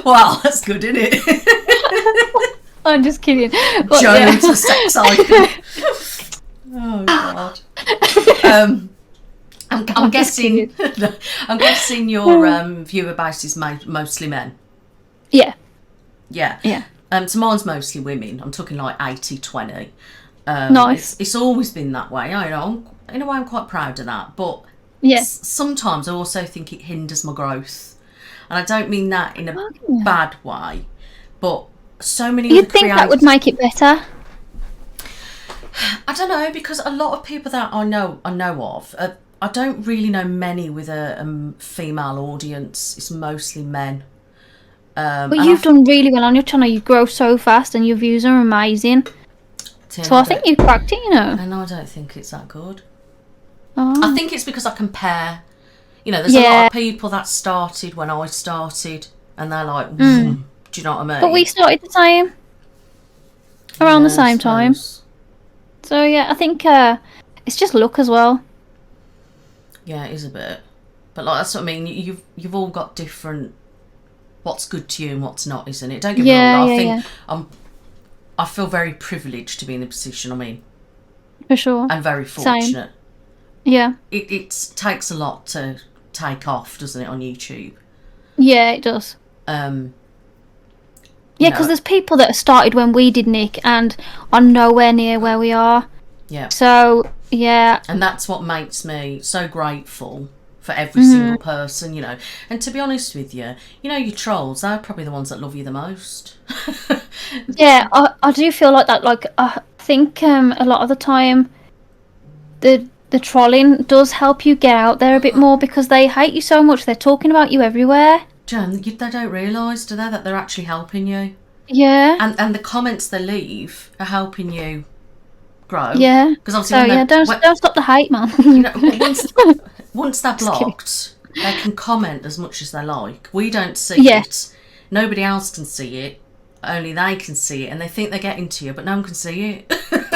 Well, that's good, isn't it? I'm just kidding. But, Jones, the sex icon. Oh god. I'm guessing. I'm guessing your viewer base is mostly men. Yeah. Yeah. Yeah. So mine's mostly women. I'm talking like 80-20. Nice. It's always been that way. I know. In a way, I'm quite proud of that. But Yeah. sometimes I also think it hinders my growth, and I don't mean that in a bad way. But so many. You'd think that would make it better. I don't know, because a lot of people that I know of, I don't really know many with a female audience. It's mostly men. But you've done really well on your channel. You grow so fast, and your views are amazing. So I think you've cracked it, you know. And I don't think it's that good. Oh. I think it's because I compare. You know, there's a lot of people that started when I started, and they're like, do you know what I mean? But we started the same. Around the same time. So yeah, I think it's just luck as well. Yeah, it is a bit. But like, that's what I mean. You've all got different. What's good to you and what's not, isn't it? Don't get me wrong. I think I feel very privileged to be in the position I'm in. For sure. And very fortunate. Same. Yeah. It takes a lot to take off, doesn't it, on YouTube? Yeah, it does. Yeah, because there's people that started when we did, Nick, and are nowhere near where we are. Yeah. So, yeah. And that's what makes me so grateful for every single person, you know. And to be honest with you, you know, your trolls, they're probably the ones that love you the most. Yeah, I do feel like that. Like, I think a lot of the time the trolling does help you get out there a bit more because they hate you so much. They're talking about you everywhere. Jan, they don't realise, do they, that they're actually helping you? Yeah. And the comments they leave are helping you grow. Yeah. Because obviously, don't stop the hate, man. You know, once they're blocked, they can comment as much as they like. We don't see it. Nobody else can see it. Only they can see it, and they think they're getting to you, but no one can see it.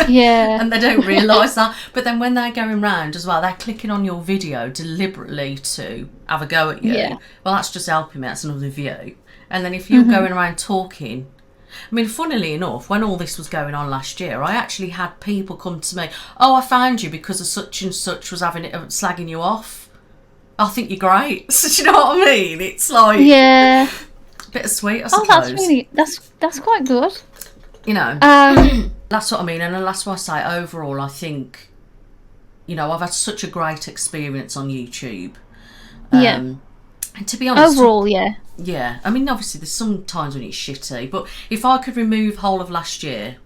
Yeah. And they don't realise that. But then when they're going round as well, they're clicking on your video deliberately to have a go at you. Yeah. Well, that's just helping me. That's another view. And then if you're going around talking, I mean, funnily enough, when all this was going on last year, I actually had people come to me, oh, I found you because of such and such was having it, slagging you off. I think you're great. So, do you know what I mean? It's like... Yeah. Bittersweet, I suppose. Oh, that's quite good. You know, that's what I mean, and that's why I say overall, I think, you know, I've had such a great experience on YouTube. And to be honest, overall, yeah. Yeah, I mean, obviously, there's some times when it's shitty, but if I could remove whole of last year,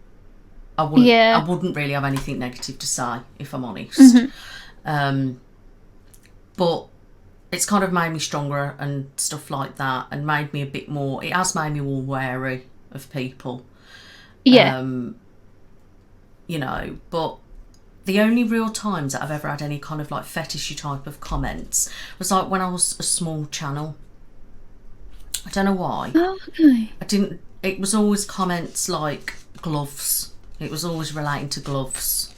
I wouldn't really have anything negative to say, if I'm honest. But it's kind of made me stronger and stuff like that, and made me a bit more. It has made me more wary of people. Yeah. You know, but the only real times that I've ever had any kind of like fetishy type of comments was like when I was a small channel. I don't know why. Oh, okay. It was always comments like gloves. It was always relating to gloves.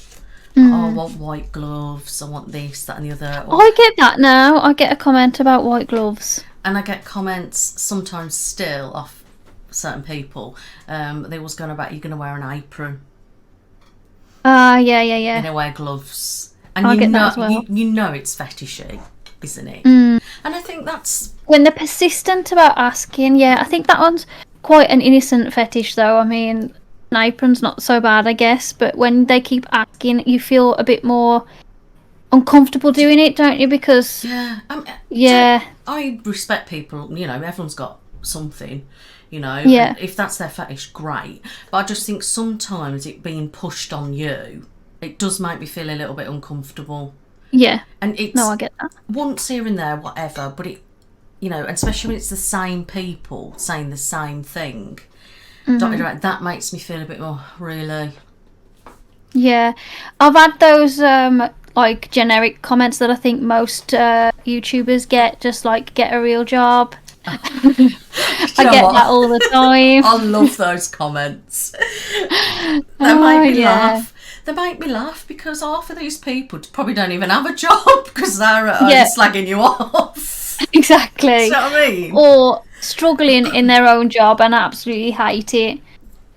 Oh, I want white gloves. I want this, that, and the other. I get that now. I get a comment about white gloves. And I get comments sometimes still off certain people. They was going about, you're going to wear an apron. Yeah. You're going to wear gloves. And I get that as well. You know it's fetishy, isn't it? And I think that's... When they're persistent about asking, I think that one's quite an innocent fetish, though. I mean... An apron's not so bad, I guess, but when they keep asking, you feel a bit more uncomfortable doing it, don't you? Because I respect people. You know, everyone's got something, you know. Yeah. And if that's their fetish, great. But I just think sometimes it being pushed on you, it does make me feel a little bit uncomfortable. Yeah. And it's No, I get that. once here and there, whatever, but it, you know, especially when it's the same people saying the same thing, dotted around, that makes me feel a bit more, really. Yeah. I've had those like generic comments that I think most YouTubers get, just like get a real job. I get that all the time. I love those comments. They make me laugh. They make me laugh because half of these people probably don't even have a job because they're at home slagging you off. Exactly. Do you know what I mean? Or struggling in their own job and absolutely hate it.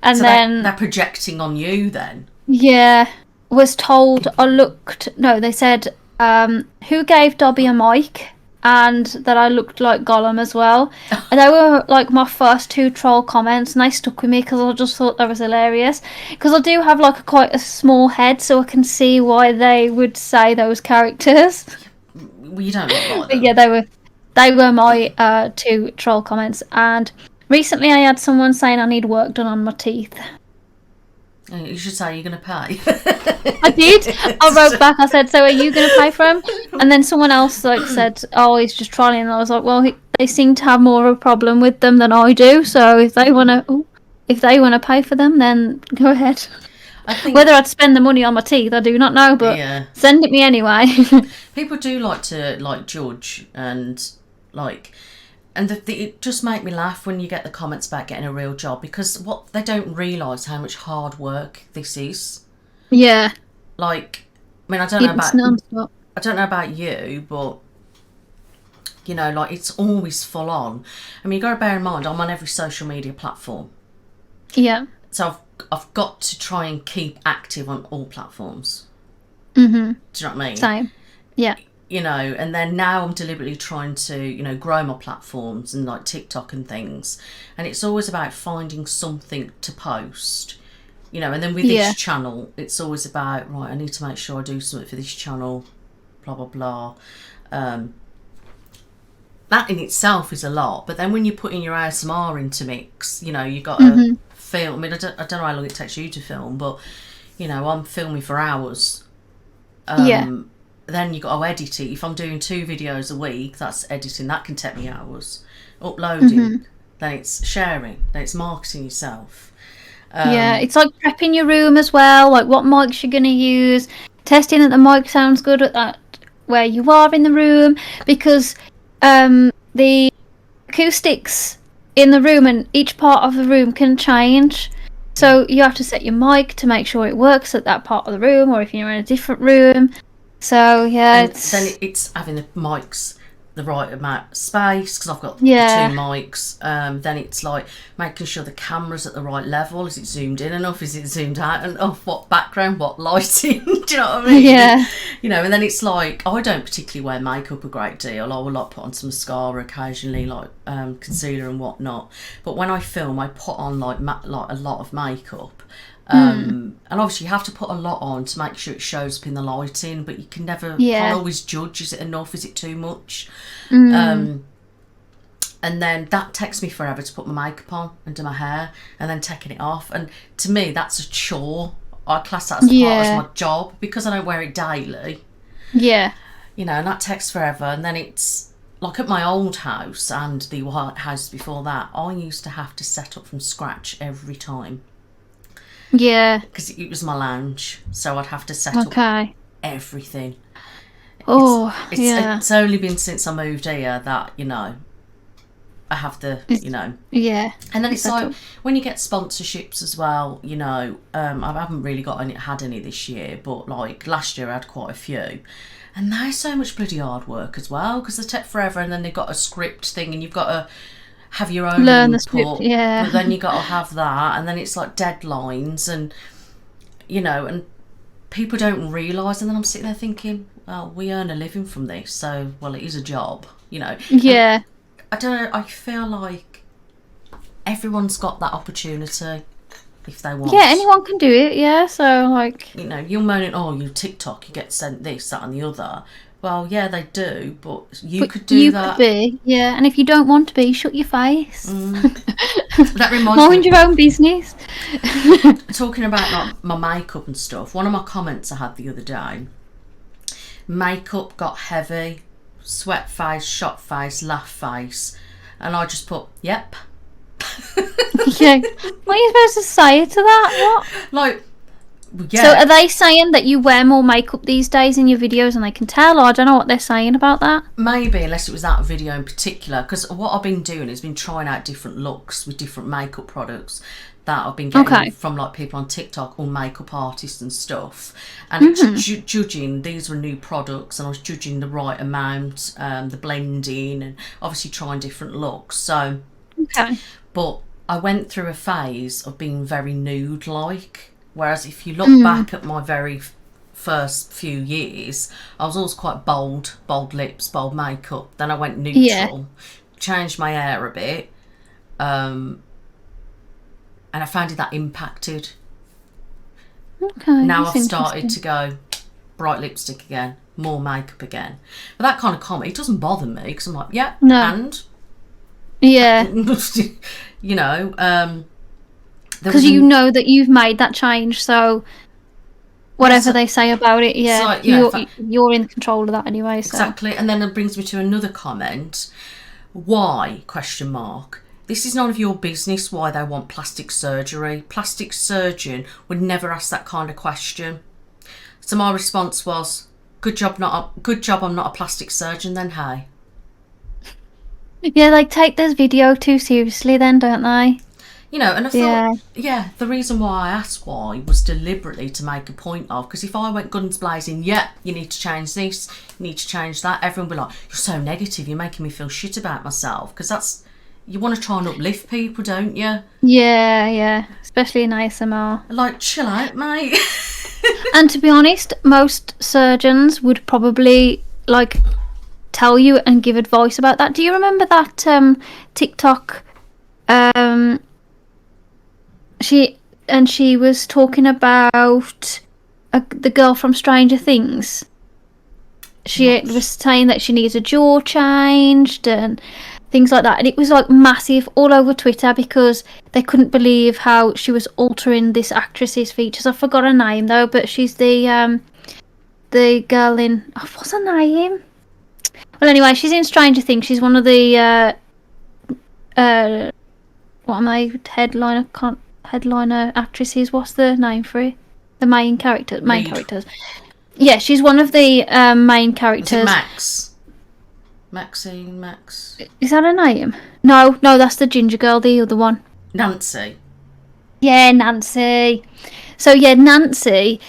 And so then they're projecting on you then. Yeah. Was told they said who gave Dobby a mic, and that I looked like Gollum as well. And they were like my first 2 troll comments, and they stuck with me because I just thought that was hilarious. Because I do have like quite a small head, so I can see why they would say those characters. Well, you don't look like them. But yeah, they were my 2 troll comments. And recently I had someone saying I need work done on my teeth. You should say you're going to pay. I did. I wrote back. I said, "So are you going to pay for him?" And then someone else like said, "Oh, he's just trying." And I was like, "Well, they seem to have more of a problem with them than I do. So if they want to pay for them, then go ahead." I think whether I'd spend the money on my teeth, I do not know, but send it me anyway. People do like to like judge and like. And it just make me laugh when you get the comments about getting a real job, because what they don't realise how much hard work this is. Yeah. Like, I mean, I don't know about you, but you know, like it's always full on. I mean, you got to bear in mind, I'm on every social media platform. Yeah. So I've got to try and keep active on all platforms. Mhm. Do you know what I mean? Same. Yeah. You know, and then now I'm deliberately trying to, you know, grow my platforms and like TikTok and things. And it's always about finding something to post, you know, and then with this channel, it's always about, right, I need to make sure I do something for this channel, blah, blah, blah. That in itself is a lot. But then when you put in your ASMR into mix, you know, you got to film. I mean, I don't know how long it takes you to film, but, you know, I'm filming for hours. Then you got to edit it. If I'm doing 2 videos a week, that's editing. That can take me hours. Uploading, then it's sharing, then it's marketing yourself. It's like prepping your room as well. Like what mics you're going to use, testing that the mic sounds good at that where you are in the room, because the acoustics in the room and each part of the room can change. So you have to set your mic to make sure it works at that part of the room, or if you're in a different room. So then it's having the mics the right amount of space, because I've got the 2 mics. Then it's like making sure the camera's at the right level. Is it zoomed in enough? Is it zoomed out enough? What background? What lighting? Do you know what I mean? Yeah. You know, and then it's like, I don't particularly wear makeup a great deal. I will like put on some mascara occasionally, like concealer and whatnot. But when I film, I put on like a lot of makeup. And obviously you have to put a lot on to make sure it shows up in the lighting, but you can never can't always judge, is it enough, is it too much? And then that takes me forever to put my makeup on and do my hair, and then taking it off, and to me that's a chore. I class that as part of my job because I don't wear it daily. You know, and that takes forever. And then it's like at my old house and the house before that, I used to have to set up from scratch every time. Because it was my lounge, so I'd have to set up everything. It's only been since I moved here that, you know, I have the, you know. And then it's like, when you get sponsorships as well, you know, I haven't really had any this year, but like last year I had quite a few. And they're so much bloody hard work as well, because they take forever, and then they've got a script thing, and you've got to have your own learn input, the script, but then you got to have that, and then it's like deadlines, and you know, and people don't realise. And then I'm sitting there thinking, well, we earn a living from this, so well, it is a job, you know. And I don't know, I feel like everyone's got that opportunity if they want. Anyone can do it. So like, you know, you're moaning, oh, you TikTok, you get sent this, that and the other, Well, yeah, they do, but you But could do you that. could be, yeah. And if you don't want to be, shut your face. That reminds Mind me, your own business. talking about like my makeup and stuff, one of my comments I had the other day, makeup got heavy, sweat face, shot face, laugh face, and I just put, yep. Yeah. What are you supposed to say to that? What? Like, yeah. So are they saying that you wear more makeup these days in your videos and they can tell? Or I don't know what they're saying about that. Maybe, unless it was that video in particular, because what I've been doing is been trying out different looks with different makeup products that I've been getting from like people on TikTok or makeup artists and stuff, and judging, these were new products, and I was judging the right amount, the blending, and obviously trying different looks. So, but I went through a phase of being very nude like, whereas if you look back at my very first few years, I was always quite bold lips, bold makeup. Then I went neutral, changed my hair a bit, and I found that impacted. Now I've started to go bright lipstick again, more makeup again. But that kind of comment, it doesn't bother me, because I'm like, yeah, and you know, because you know that you've made that change, so whatever they say about it, like, you're in control of that anyway. So. Exactly. And then it brings me to another comment. Why? Question mark. This is none of your business why they want plastic surgery. Plastic surgeon would never ask that kind of question. So my response was, good job I'm not a plastic surgeon then, hey. Yeah, like take this video too seriously then, don't they? You know, and I thought, the reason why I asked why was deliberately to make a point of, because if I went guns blazing, you need to change this, you need to change that, everyone would be like, you're so negative, you're making me feel shit about myself, because that's, you want to try and uplift people, don't you? Yeah, especially in ASMR. Like, chill out, mate. And to be honest, most surgeons would probably, like, tell you and give advice about that. Do you remember that TikTok... She was talking about the girl from Stranger Things. She was saying that she needs a jaw changed and things like that, and it was like massive all over Twitter because they couldn't believe how she was altering this actress's features. I forgot her name though, but she's the girl in what's her name? Well, anyway, she's in Stranger Things. She's one of the what am I headliner actresses. What's the name for it? The main characters. Yeah, she's one of the main characters. Is it Max? Maxine, Max. Is that her name? No, that's the ginger girl, the other one. Nancy. Yeah, Nancy. So yeah, Nancy,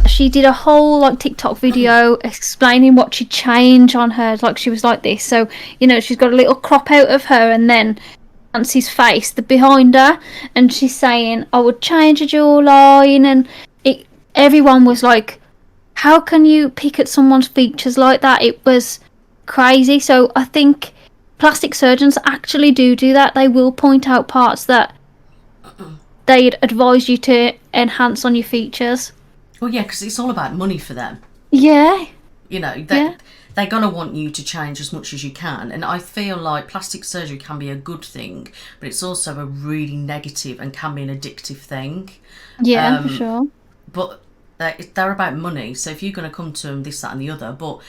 she did a whole like TikTok video explaining what she'd change on her. Like she was like this. So, you know, she's got a little crop out of her and then Nancy's face, the behind her, and she's saying, I would change a jawline, and everyone was like, how can you pick at someone's features like that? It was crazy. So I think plastic surgeons actually do that. They will point out parts that they'd advise you to enhance on your features. Well, yeah, because it's all about money for them. Yeah. You know, they're going to want you to change as much as you can. And I feel like plastic surgery can be a good thing, but it's also a really negative and can be an addictive thing. Yeah, for sure. But they're about money. So if you're going to come to them, this, that and the other. But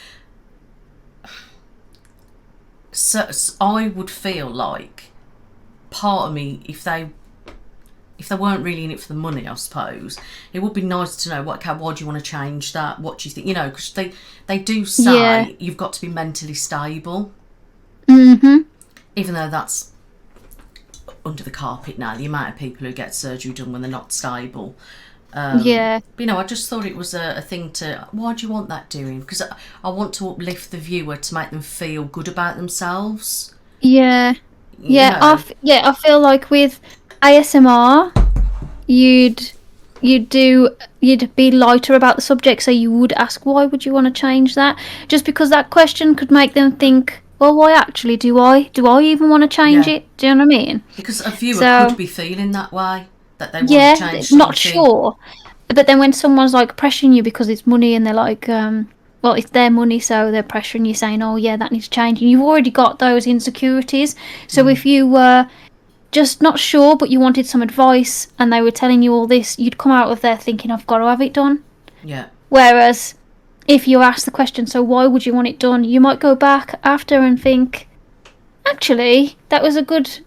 so I would feel like part of me, if they weren't really in it for the money, I suppose, it would be nice to know, why do you want to change that? What do you think? You know, because they do say you've got to be mentally stable. Mm-hmm. Even though that's under the carpet now, the amount of people who get surgery done when they're not stable. But, you know, I just thought it was a thing to, why do you want that doing? Because I want to uplift the viewer to make them feel good about themselves. Yeah. I feel like with ASMR, you'd be lighter about the subject, so you would ask, why would you want to change that? Just because that question could make them think, well, why actually do I even want to change it? Do you know what I mean? Because a viewer could be feeling that way, that they want to change something. Not sure. But then when someone's like pressuring you because it's money and they're like, well, well, it's their money, so they're pressuring you, saying, oh yeah, that needs to change, and you've already got those insecurities. So if you were just not sure but you wanted some advice and they were telling you all this, you'd come out of there thinking, I've got to have it done. Yeah. Whereas if you ask the question, so why would you want it done, you might go back after and think, actually, that was a good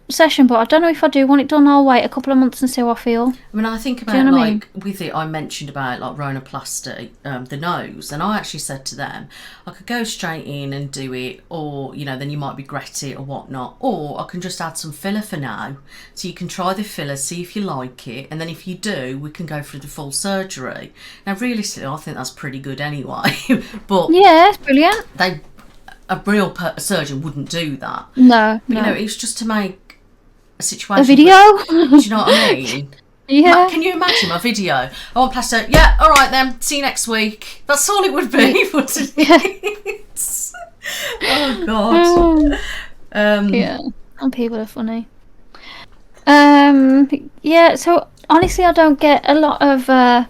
session, but I don't know if I do want it done. I'll wait a couple of months and see how I feel. I mean, I think about, you know like, I mean? with it, I mentioned about, like, rhinoplasty, the nose, and I actually said to them, I could go straight in and do it, or, you know, then you might regret it or whatnot, or I can just add some filler for now, so you can try the filler, see if you like it, and then if you do, we can go through the full surgery. Now, realistically, I think that's pretty good anyway, but Yeah, it's brilliant. a real surgeon wouldn't do that. No, But, no. you know, it's just to make a situation... A video? Do you know what I mean? Yeah. Can you imagine my video? I want plaster. Yeah, all right then. See you next week. That's all it would be, wouldn't it? Oh God. Yeah. Some people are funny. Yeah. So honestly, I don't get a lot of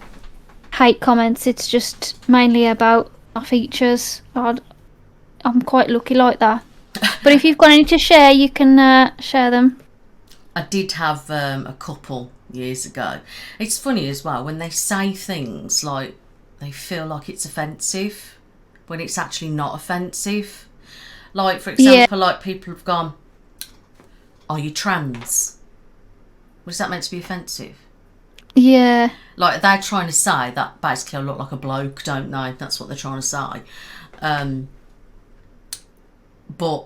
hate comments. It's just mainly about our features. I'm quite lucky like that. But if you've got any to share, you can share them. I did have a couple years ago. It's funny as well when they say things like they feel like it's offensive when it's actually not offensive. Like, for example, like people have gone, "Are you trans?" Was that meant to be offensive? Yeah. Like, they're trying to say that basically I look like a bloke, don't they? That's what they're trying to say. But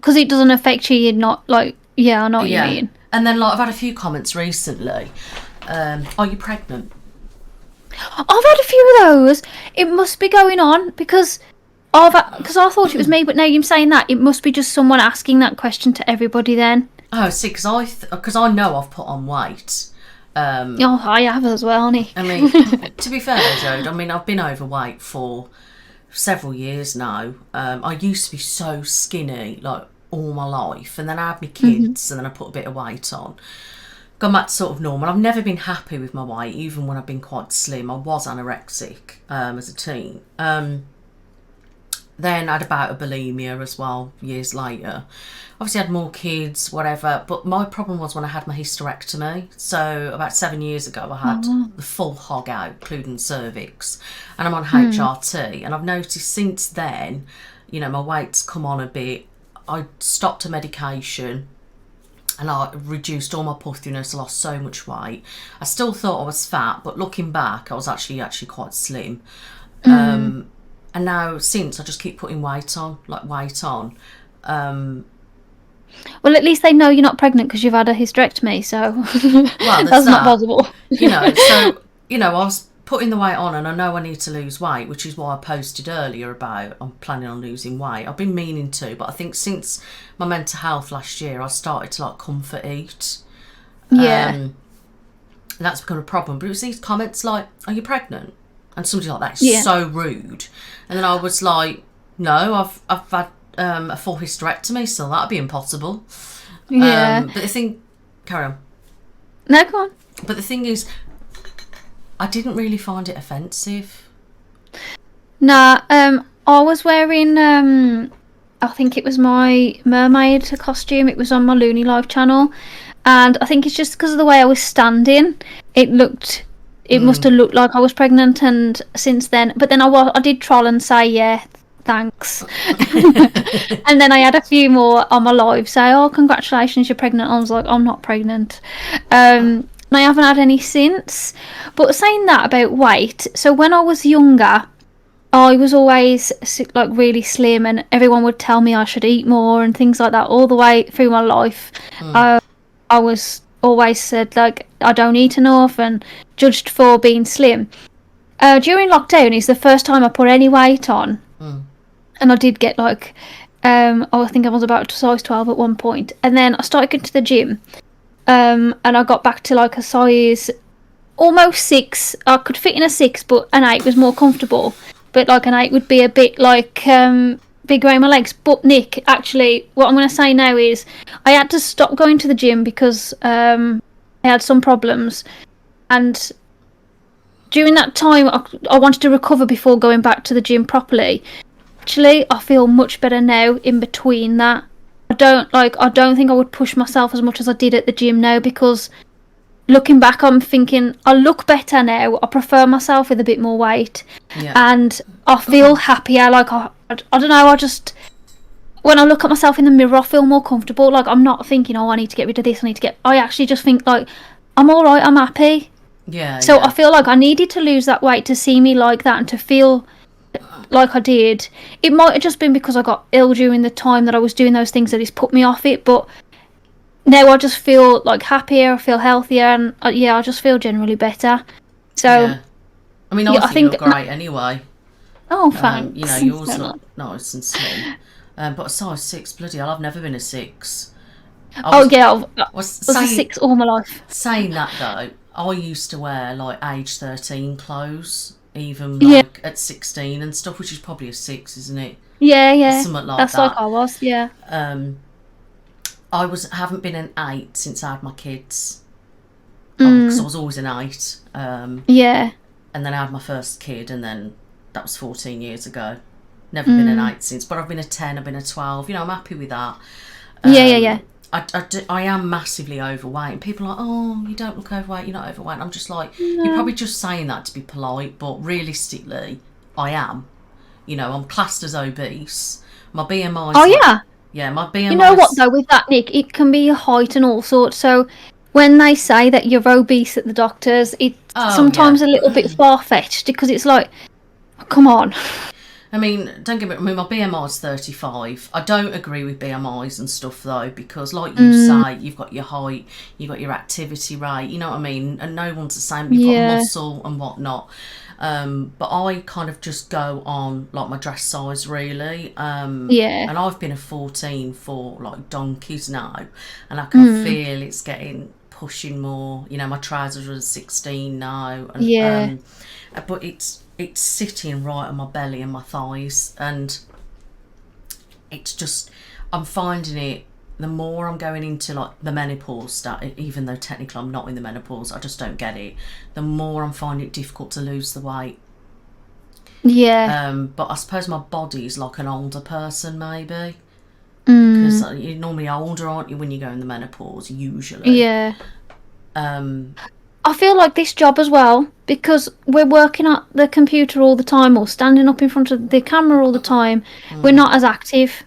because it doesn't affect you, you're not like, yeah, I know what you mean. And then, like, I've had a few comments recently. Are you pregnant? I've had a few of those. It must be going on because I thought it was me, but now you're saying that, it must be just someone asking that question to everybody then. Oh, see, because I know I've put on weight. Oh, I have as well, Nick. I mean, to be fair, Jode, I mean, I've been overweight for several years now. I used to be so skinny, like, all my life, and then I had my kids, and then I put a bit of weight on. Gone back to sort of normal. I've never been happy with my weight, even when I've been quite slim. I was anorexic as a teen. Then I had a bout of bulimia as well, years later. Obviously I had more kids, whatever, but my problem was when I had my hysterectomy. So about 7 years ago I had the full hog out, including cervix, and I'm on HRT, and I've noticed since then, you know, my weight's come on a bit. I stopped a medication and I reduced all my puffiness, lost so much weight. I still thought I was fat, but looking back I was actually quite slim. And now since I just keep putting weight on. Well, at least they know you're not pregnant because you've had a hysterectomy, so Well, that's not possible. You know, so, you know, I was putting the weight on and I know I need to lose weight, which is why I posted earlier about I'm planning on losing weight. I've been meaning to, but I think since my mental health last year, I started to, like, comfort eat. Yeah. And that's become a problem. But it was these comments like, are you pregnant? And somebody like that is so rude. And then I was like, no, I've had a full hysterectomy, so that'd be impossible. Yeah. But the thing, carry on. No, go on. But the thing is, I didn't really find it offensive. Nah, I was wearing, I think it was my mermaid costume. It was on my Looney Live channel. And I think it's just because of the way I was standing, it must have looked like I was pregnant, and since then, but then I did troll and say, yeah, thanks. And then I had a few more on my live say, oh, congratulations, you're pregnant. I was like, I'm not pregnant. And I haven't had any since. But saying that about weight, so when I was younger, I was always like really slim, and everyone would tell me I should eat more and things like that all the way through my life. I was always said like I don't eat enough and judged for being slim. During lockdown is the first time I put any weight on, and I did get like I think I was about size 12 at one point, and then I started going to the gym, and I got back to like a size almost 6. I could fit in a 6, but an 8 was more comfortable, but like an 8 would be a bit like big around my legs. But Nick, actually, what I'm going to say now is I had to stop going to the gym because I had some problems, and during that time, I wanted to recover before going back to the gym properly. Actually, I feel much better now in between that. I don't think I would push myself as much as I did at the gym now, because looking back, I'm thinking I look better now. I prefer myself with a bit more weight, and I feel happier. Like I don't know. I just, when I look at myself in the mirror, I feel more comfortable. Like I'm not thinking, oh, I need to get rid of this. I actually just think like I'm all right. I'm happy. Yeah. So I feel like I needed to lose that weight to see me like that and to feel like I did. It might have just been because I got ill during the time that I was doing those things that it's put me off it, but now I just feel like happier, I feel healthier, and I just feel generally better. So I mean, I think you look great anyway. Oh, thanks. You know, you always look nice and slim. But a size 6, bloody hell, I've never been a 6. I was a 6 all my life. Saying that though, I used to wear like age 13 clothes, even like at 16 and stuff, which is probably a 6, isn't it? Yeah. Something like That's that. like I was, yeah. Haven't been an 8 since I had my kids. Because I was always an 8. Yeah. And then I had my first kid, and then that was 14 years ago. Never been an 8 since, but I've been a 10, I've been a 12. You know, I'm happy with that. Yeah. I am massively overweight, and people are like, oh, you don't look overweight, you're not overweight. I'm just like, you're probably just saying that to be polite, but realistically, I am. You know, I'm classed as obese. My BMI. Oh, yeah. Yeah, my BMI. You know what, though, with that, Nick, it can be your height and all sorts. So when they say that you're obese at the doctors, it's sometimes a little bit far-fetched, because it's like, come on. I mean, don't get me wrong, my BMI is 35. I don't agree with BMIs and stuff, though, because like you say, you've got your height, you've got your activity rate, you know what I mean? And no one's the same. You've got muscle and whatnot. But I kind of just go on like my dress size, really. And I've been a 14 for like donkeys now, and I can feel it's pushing more. You know, my trousers are a 16 now, and but it's sitting right on my belly and my thighs, and it's just, I'm finding it, the more I'm going into like the menopause, even though technically I'm not in the menopause, I just don't get it, the more I'm finding it difficult to lose the weight. But I suppose my body's like an older person, maybe, because you're normally older, aren't you, when you go in the menopause, usually. I feel like this job as well, because we're working at the computer all the time or standing up in front of the camera all the time, we're not as active.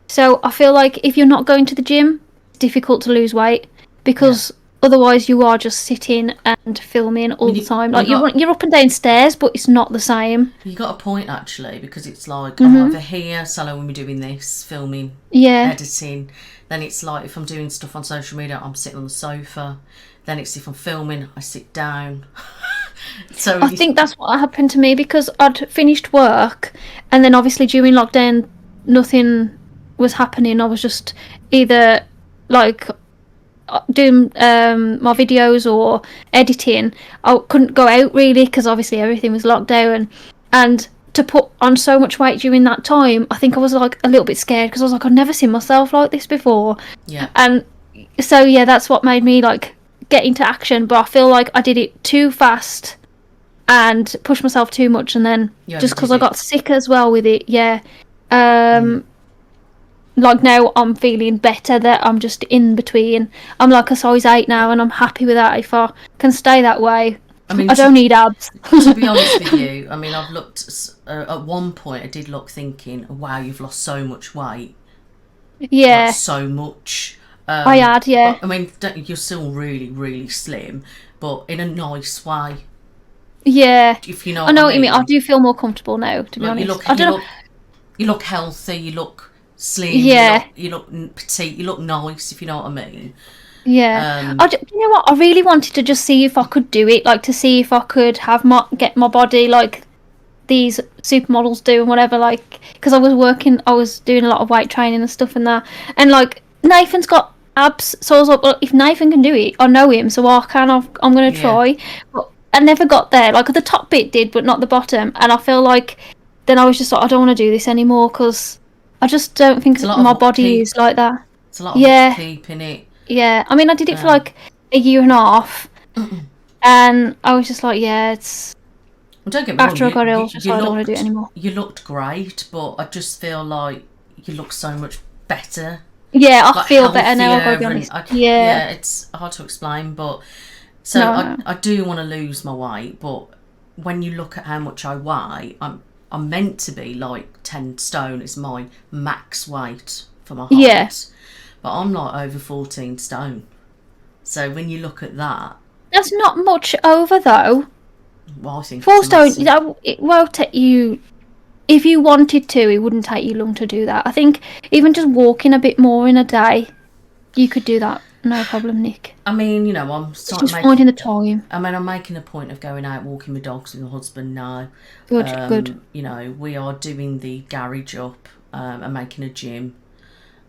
So I feel like if you're not going to the gym, it's difficult to lose weight, because otherwise you are just sitting and filming all the time. Like you're up and down stairs, but it's not the same. You got a point, actually, because it's like I'm over here, so when we're doing this, filming, editing, then it's like if I'm doing stuff on social media, I'm sitting on the sofa. Then it's if I'm filming, I sit down. So I think that's what happened to me, because I'd finished work, and then obviously during lockdown, nothing was happening. I was just either like doing my videos or editing. I couldn't go out really, because obviously everything was locked down, and to put on so much weight during that time, I think I was like a little bit scared, because I was like, I've never seen myself like this before. And so that's what made me like get into action. But I feel like I did it too fast and pushed myself too much, and then just because I got sick as well with it. Like now I'm feeling better, that I'm just in between. I'm like a size 8 now, and I'm happy with that. If I can stay that way, I mean, I don't need abs. To be honest with you, I mean, I've looked at one point, I did look thinking, wow, you've lost so much weight. Like, so much. I had, but, I mean, you're still really, really slim, but in a nice way. If you know, I know what you mean. I do feel more comfortable now, to be honest. You look healthy. You look slim. You look petite. You look nice. If you know what I mean. You know what? I really wanted to just see if I could do it, like to see if I could get my body like these supermodels do and whatever. Like, because I was doing a lot of weight training and stuff and that, and like Nathan's got abs, so I was like, well, if Nathan can do it, I know him, so I'm going to try. But I never got there. Like the top bit did, but not the bottom. And I feel like then I was just like, I don't want to do this anymore, because I just don't think my body is like that. It's a lot of upkeep in it. I mean, I did it for like a year and a half, and I was just like, Don't get me wrong, After I got ill, I was just like, I don't want to do it anymore. You looked great, but I just feel like you look so much better. Yeah, I Like feel better now, I've got to be honest. Yeah, it's hard to explain, but... So I do want to lose my weight, but when you look at how much I weigh, I'm meant to be like 10 stone is my max weight for my height. Yeah. But I'm like over 14 stone. So when you look at that... That's not much over, though. Well, I think 4 stone, it won't take you... If you wanted to, it wouldn't take you long to do that. I think even just walking a bit more in a day, you could do that. No problem, Nick. I mean, you know, I'm just finding the time. I mean, I'm making a point of going out walking my dogs with my husband now. Good. You know, we are doing the garage up and making a gym.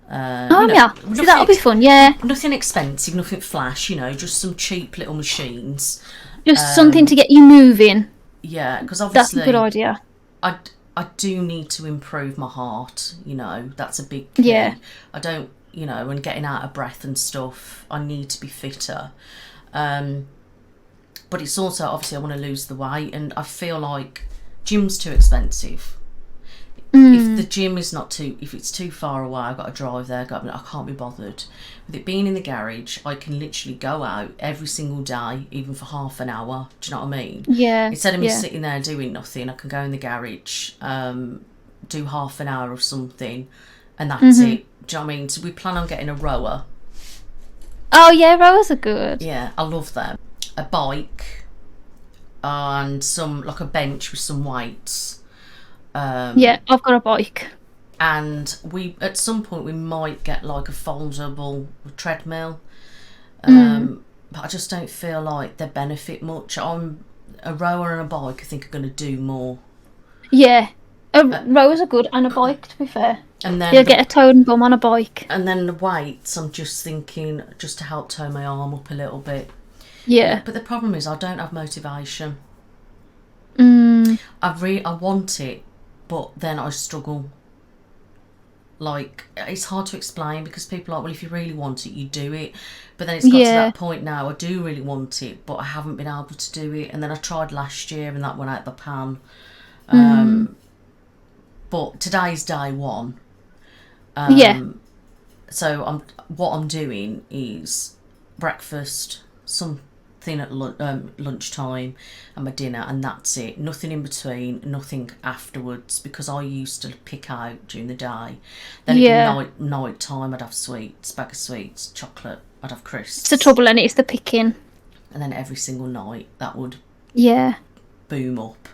Yeah. So that'll be fun, yeah. Nothing expensive, nothing flash, you know, just some cheap little machines. Just something to get you moving. Yeah, because obviously... That's a good idea. I do need to improve my heart, you know, that's a big key. Yeah. I don't, you know, and getting out of breath and stuff, I need to be fitter. But it's also, obviously, I want to lose the weight, and I feel like gym's too expensive. If the gym is if it's too far away, I've got to drive there, I can't be bothered. With it being in the garage, I can literally go out every single day, even for half an hour. Do you know what I mean? Yeah. Instead of me sitting there doing nothing, I can go in the garage, do half an hour of something, and that's it. Do you know what I mean? So we plan on getting a rower. Oh, yeah, rowers are good. Yeah, I love them. A bike, and like a bench with some weights. Yeah, I've got a bike. And at some point we might get like a foldable treadmill. But I just don't feel like they benefit much. I'm a rower and a bike, I think, are going to do more. Yeah, rowers are good, and a bike, to be fair. And then you'll get a toe and bum on a bike. And then the weights, I'm just thinking, just to help turn my arm up a little bit. Yeah. But the problem is I don't have motivation. I want it, but then I struggle. Like, it's hard to explain, because people are like, well, if you really want it, you do it. But then it's got to that point now, I do really want it, but I haven't been able to do it. And then I tried last year, and that went out the pan. But today's day one. So what I'm doing is breakfast, something at lunchtime, and my dinner, and that's it. Nothing in between, nothing afterwards, because I used to pick out during the day. Then at night time, I'd have sweets, bag of sweets, chocolate, I'd have crisps. It's the trouble, and it's the picking. And then every single night that would boom up.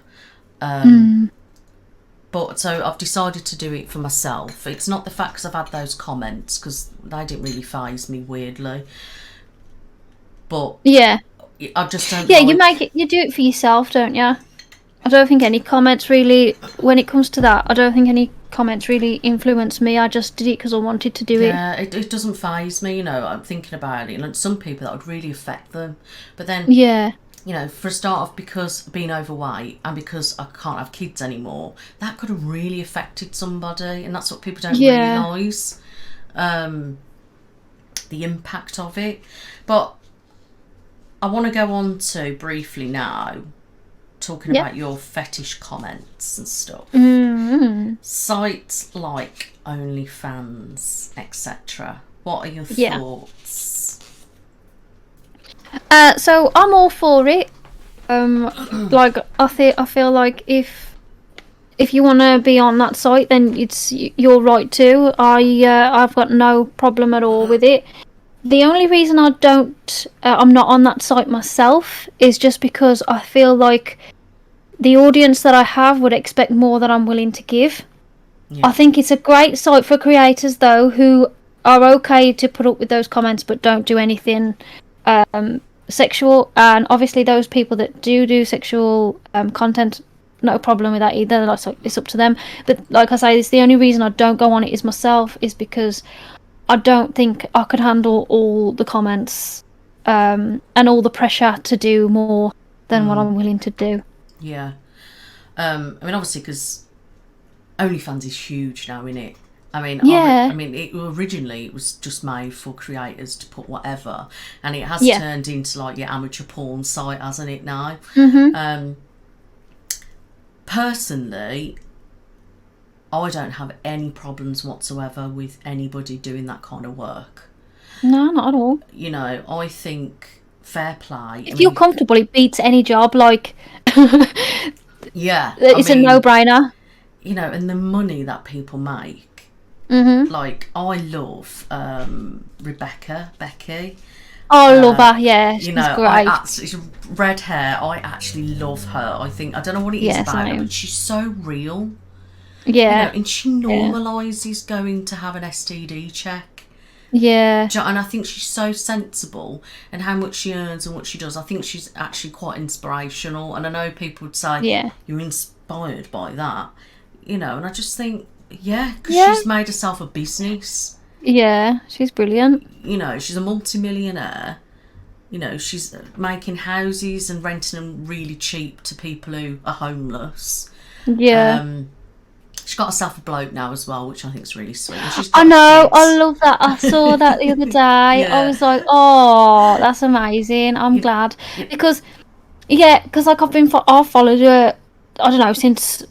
But so I've decided to do it for myself. It's not the fact because I've had those comments, because they didn't really faze me, weirdly. But I just don't. Yeah, you do it for yourself, don't you? I don't think any comments really, when it comes to that, I don't think any comments really influence me. I just did it because I wanted to do it. Yeah, it doesn't faze me, you know. I'm thinking about it, and some people that would really affect them. But then, you know, for a start off, because being overweight and because I can't have kids anymore, that could have really affected somebody, and that's what people don't realise, the impact of it. But I want to go on to briefly now, talking about your fetish comments and stuff. Sites like Onlyfans, etc. What are your thoughts? So I'm all for it. Like I feel like if you want to be on that site, then it's your right to. I've got no problem at all with it. The only reason I'm not on that site myself is just because I feel like the audience that I have would expect more than I'm willing to give. I think it's a great site for creators, though, who are okay to put up with those comments but don't do anything sexual. And obviously those people that do sexual content, no problem with that either. Like, so it's up to them. But like I say, it's the only reason I don't go on it is myself, is because I don't think I could handle all the comments and all the pressure to do more than what I'm willing to do. Yeah. I mean, obviously, because OnlyFans is huge now, isn't it? I mean, originally it was just made for creators to put whatever, and it has turned into like your amateur porn site, hasn't it now? personally, I don't have any problems whatsoever with anybody doing that kind of work. No, not at all. You know, I think fair play. If you're comfortable, it beats any job. Like, yeah, it's a no-brainer. You know, and the money that people make. Like, I love Becky. Oh, I love her. Yeah, she's you know, great. She's red hair. I actually love her. I don't know what it is about her, but she's so real. Yeah, you know, and she normalises going to have an STD check. Yeah. And I think she's so sensible, and how much she earns and what she does. I think she's actually quite inspirational. And I know people would say, you're inspired by that. You know, and I just think, because she's made herself a business. Yeah, she's brilliant. You know, she's a multi-millionaire. You know, she's making houses and renting them really cheap to people who are homeless. Yeah. She's got herself a bloke now as well, which I think is really sweet. I know, I love that. I saw that the other day. I was like, oh, that's amazing. I'm glad. Because like I've followed her, I don't know, since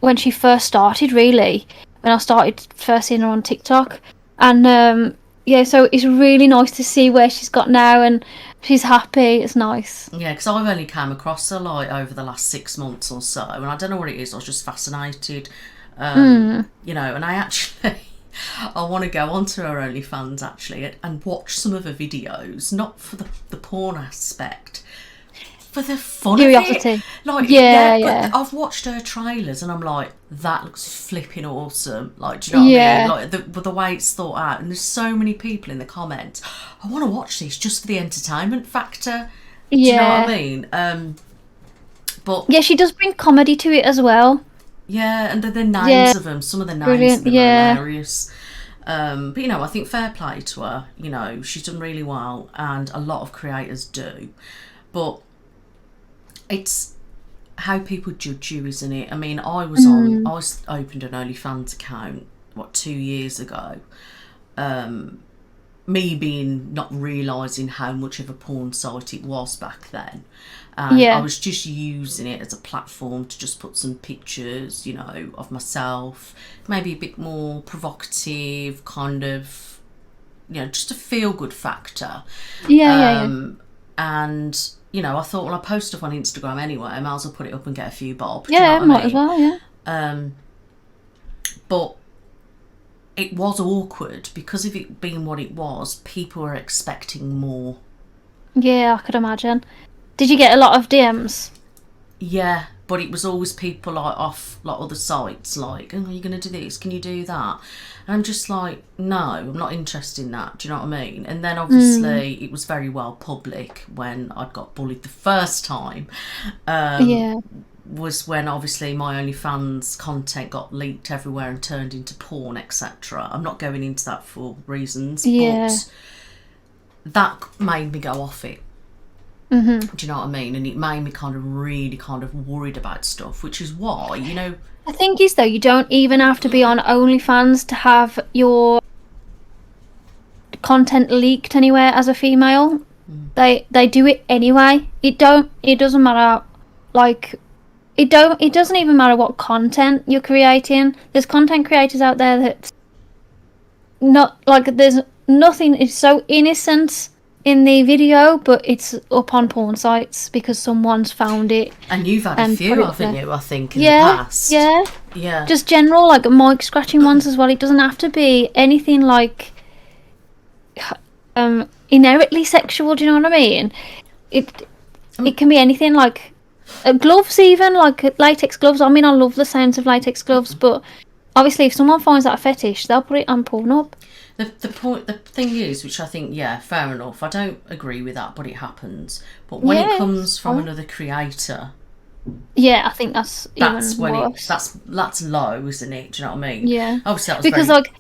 when she first started, really. When I started first seeing her on TikTok. And, so it's really nice to see where she's got now, and she's happy. It's nice. Yeah, because I've only come across her, like, over the last 6 months or so, and I don't know what it is. I was just fascinated. You know, and I want to go onto her OnlyFans actually and watch some of her videos, not for the porn aspect, for the fun curiosity. Of it. Like, but I've watched her trailers and I'm like, that looks flipping awesome. Like, do you know what I mean? Like the way it's thought out, and there's so many people in the comments, I want to watch this just for the entertainment factor. Do you know what I mean? But she does bring comedy to it as well. Yeah, and the names of them, some of the names of them are hilarious. But, you know, I think fair play to her. You know, she's done really well, and a lot of creators do. But it's how people judge you, isn't it? I mean, I opened an OnlyFans account, 2 years ago. Me being not realising how much of a porn site it was back then. And I was just using it as a platform to just put some pictures, you know, of myself, maybe a bit more provocative, kind of, you know, just a feel-good factor. And, you know, I thought, well, I post stuff on Instagram anyway, I might as well put it up and get a few bob. Yeah, might as well, But it was awkward because of it being what it was. People were expecting more. Yeah, I could imagine. Did you get a lot of DMs? Yeah, but it was always people like off like other sites, like, oh, are you going to do this? Can you do that? And I'm just like, no, I'm not interested in that. Do you know what I mean? And then obviously it was very well public when I got bullied the first time. Was when obviously my OnlyFans content got leaked everywhere and turned into porn, etc. I'm not going into that for reasons, but that made me go off it. Do you know what I mean? And it made me kind of really kind of worried about stuff, which is why, you know... The thing is, though, you don't even have to be on OnlyFans to have your content leaked anywhere as a female. They do it anyway. It doesn't matter, like... It doesn't even matter what content you're creating. There's content creators out there that... Not, like, there's nothing... It's so innocent in the video, but it's up on porn sites because someone's found it. And you've had a few, haven't you, I think, in the past? Yeah. Just general, like, mic scratching ones as well. It doesn't have to be anything, like, inherently sexual, do you know what I mean? It can be anything, like, gloves even, like latex gloves. I mean, I love the sounds of latex gloves, but obviously if someone finds that a fetish, they'll put it on Pornhub. The thing is, which I think, fair enough. I don't agree with that, but it happens. But when it comes from another creator, I think that's even worse. That's low, isn't it? Do you know what I mean? Yeah. Obviously, that was because like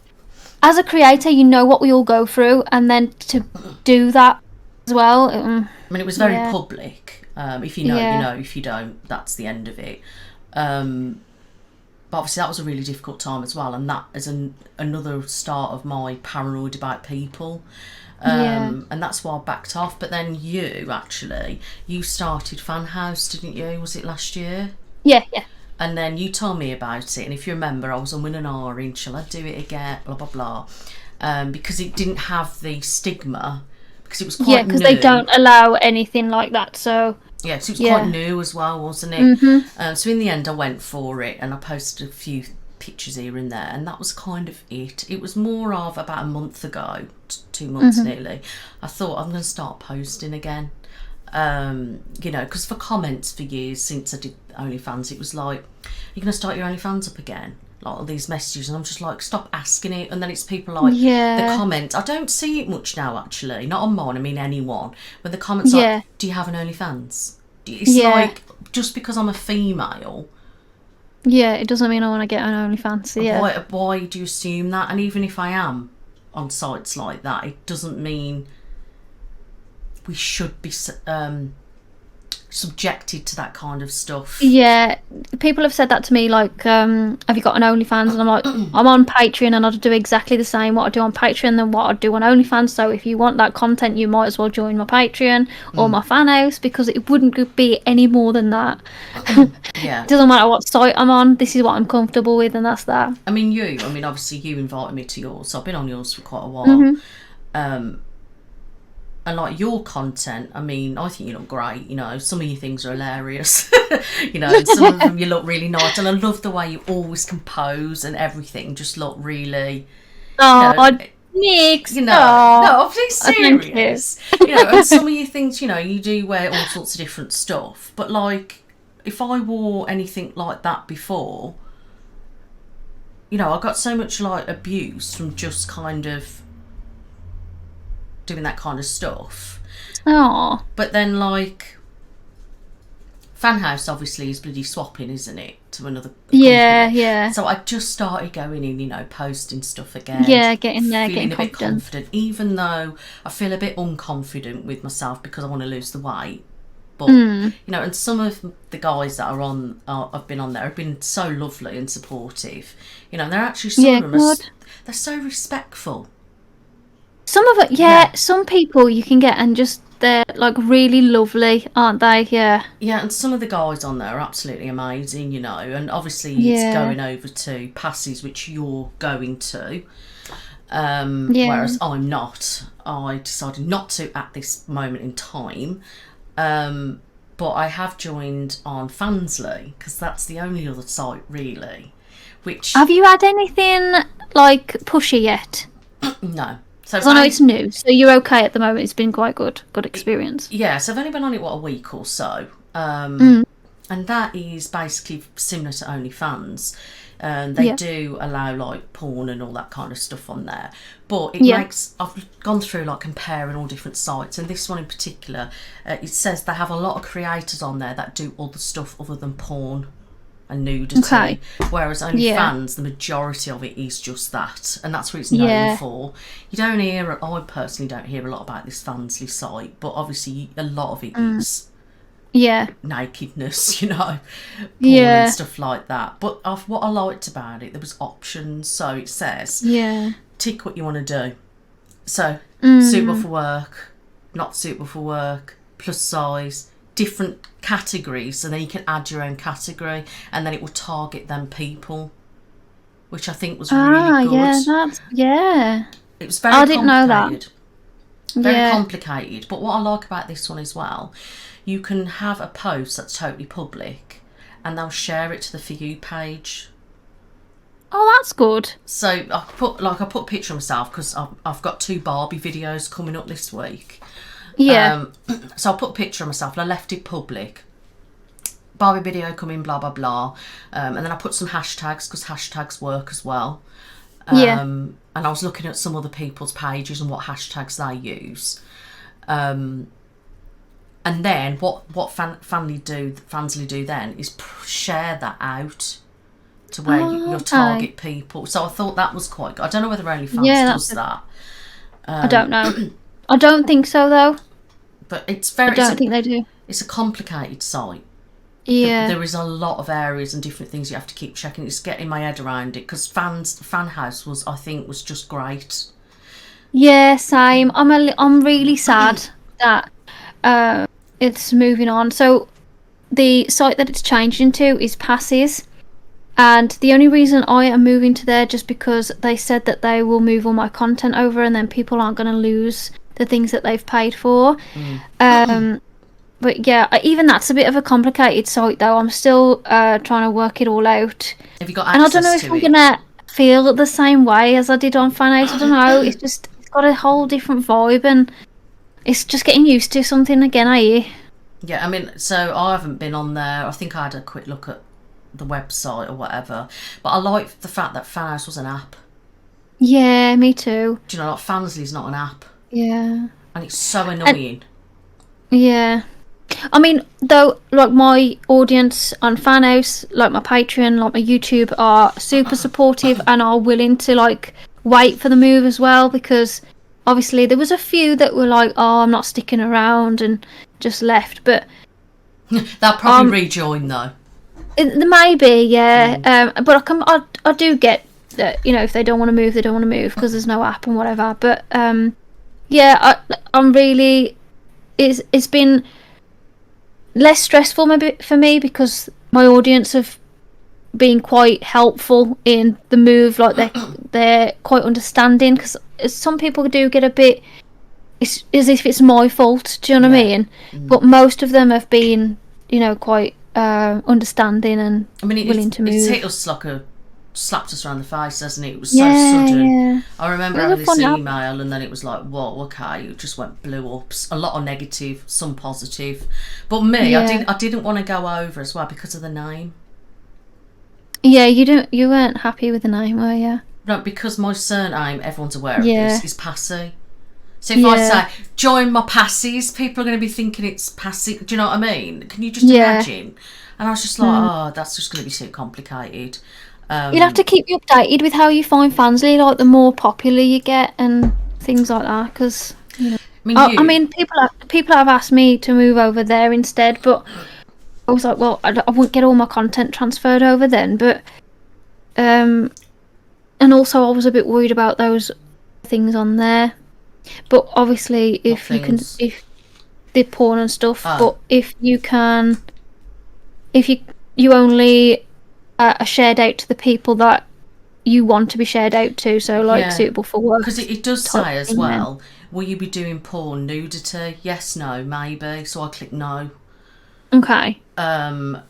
as a creator, you know what we all go through, and then to do that as well. I mean, it was very public. If you know, you know. If you don't, that's the end of it. But obviously that was a really difficult time as well, and that is another start of my paranoid about people. And that's why I backed off. But then you started Fan House, didn't you? Was it last year? Yeah. And then you told me about it, and if you remember, I was on and ahhing, shall I do it again? Blah blah blah, because it didn't have the stigma, because it was quite because new. they don't allow anything like that. So yeah, so it was quite new as well, wasn't it? So in the end, I went for it, and I posted a few pictures here and there, and that was kind of it. It was more of about a month ago, 2 months nearly. I thought I'm going to start posting again. You know, because for comments for years since I did OnlyFans, it was like, you're going to start your OnlyFans up again? Like all these messages, and I'm just like, stop asking it. And then it's people like, the comments, I don't see it much now actually, not on mine, I mean anyone, but the comments like, do you have an OnlyFans? It's like, just because I'm a female, it doesn't mean I want to get an OnlyFans. Why do you assume that? And even if I am on sites like that, it doesn't mean we should be subjected to that kind of stuff. Yeah, people have said that to me, like, have you got an OnlyFans? And I'm like, I'm on Patreon, and I'd do exactly the same what I do on Patreon than what I do on OnlyFans. So if you want that content, you might as well join my Patreon or my fan house, because it wouldn't be any more than that. Yeah. It doesn't matter what site I'm on, this is what I'm comfortable with, and that's that. I mean, obviously you invited me to yours, so I've been on yours for quite a while. And like your content, I mean, I think you look great. You know, some of your things are hilarious. You know, and some of them you look really nice, and I love the way you always compose and everything. Just look really. Nick. You know, no, I'm being serious. You know, and some of your things, you know, you do wear all sorts of different stuff. But like, if I wore anything like that before, you know, I got so much like abuse from just kind of doing that kind of stuff. But then like Fan House obviously is bloody swapping, isn't it, to another company. So I just started going in, you know, posting stuff again, getting there, feeling getting a bit confident, even though I feel a bit unconfident with myself because I want to lose the weight. But you know, and some of the guys that are on I've been on there have been so lovely and supportive, you know, and they're actually some of them they're so respectful. Some of it, some people you can get and just they're like really lovely, aren't they? Yeah, and some of the guys on there are absolutely amazing, you know, and obviously it's going over to passes, which you're going to, whereas I'm not. I decided not to at this moment in time, but I have joined on Fansly, because that's the only other site really. Which have you had anything like pushy yet? No. So I know it's new, so you're okay at the moment. It's been quite good experience. Yeah, so I've only been on it, a week or so. And that is basically similar to OnlyFans. They do allow like porn and all that kind of stuff on there. But it makes, I've gone through like comparing all different sites, and this one in particular, it says they have a lot of creators on there that do other stuff other than porn and nudity, whereas OnlyFans, the majority of it is just that, and that's what it's known for. You don't hear, I personally don't hear a lot about this Fansly site, but obviously a lot of it is nakedness, you know, porn and stuff like that. But what I liked about it, there was options, so it says tick what you want to do. So suitable for work, not suitable for work, plus size, different categories, and then you can add your own category, and then it will target them people, which I think was really good. It was very complicated. I didn't know that. Very complicated. But what I like about this one as well, you can have a post that's totally public, and they'll share it to the For You page. Oh, that's good. So I put a picture of myself because I've got 2 Barbie videos coming up this week. So I put a picture of myself and I left it public. Barbie video coming, blah blah blah, and then I put some hashtags because hashtags work as well. And I was looking at some other people's pages and what hashtags they use. And then what Fansly do then is share that out to where you target people. So I thought that was quite good. I don't know whether OnlyFans does that. I don't know. I don't think so though. But I don't think they do. It's a complicated site. Yeah. There is a lot of areas and different things you have to keep checking. It's getting my head around it, because Fan House was just great. Yeah, same. I'm really sad that it's moving on. So the site that it's changed into is Passes, And the only reason I am moving to there just because they said that they will move all my content over, and then people aren't going to lose the things that they've paid for. But yeah, even that's a bit of a complicated site though. I'm still trying to work it all out. Have you got And I access don't know if to I'm it? gonna feel the same way as I did on Fanhouse. I don't know. It's got a whole different vibe, and it's just getting used to something again. Yeah, I mean, so I haven't been on there. I think I had a quick look at the website or whatever, but I like the fact that Fanhouse was an app. Yeah, me too. Do you know, like Fansly's not an app, Yeah. and it's so annoying. Yeah. I mean, though, like my audience on Fanhouse, like my Patreon, like my YouTube, are super supportive and are willing to like wait for the move as well, because obviously there was a few that were like, "Oh, I'm not sticking around," and just left. But They'll probably rejoin though. there may be, yeah. But I do get that, you know, if they don't want to move, they don't want to move because there's no app and whatever. But yeah, I'm really, it's been less stressful maybe for me because my audience have been quite helpful in the move. Like they're quite understanding, because some people do get a bit, it's as if it's my fault, do you know what I mean? But most of them have been, you know, quite understanding and willing to move. It's hit us like slapped us around the face, hasn't it? It was so sudden. Yeah. I remember having this email, and then it was like, whoa, okay, it just blew up. A lot of negative, some positive. But me, I didn't want to go over as well because of the name. Yeah, you weren't happy with the name, were you? No, because my surname, everyone's aware of this, is Passy. So if I say, join my Passies, people are going to be thinking it's Passy. Do you know what I mean? Can you just imagine? And I was just like, oh, that's just going to be so complicated. You'll have to keep you updated with how you find Fansly, like the more popular you get and things like that. Because you know, I mean, people have asked me to move over there instead, but I was like, well, I wouldn't get all my content transferred over then. But and also I was a bit worried about those things on there. But obviously, if the porn and stuff, but if you only are shared out to the people that you want to be shared out to, so like suitable for work. Because it does say as well, will you be doing porn nudity? Yes, no, maybe. So I click no. Okay. I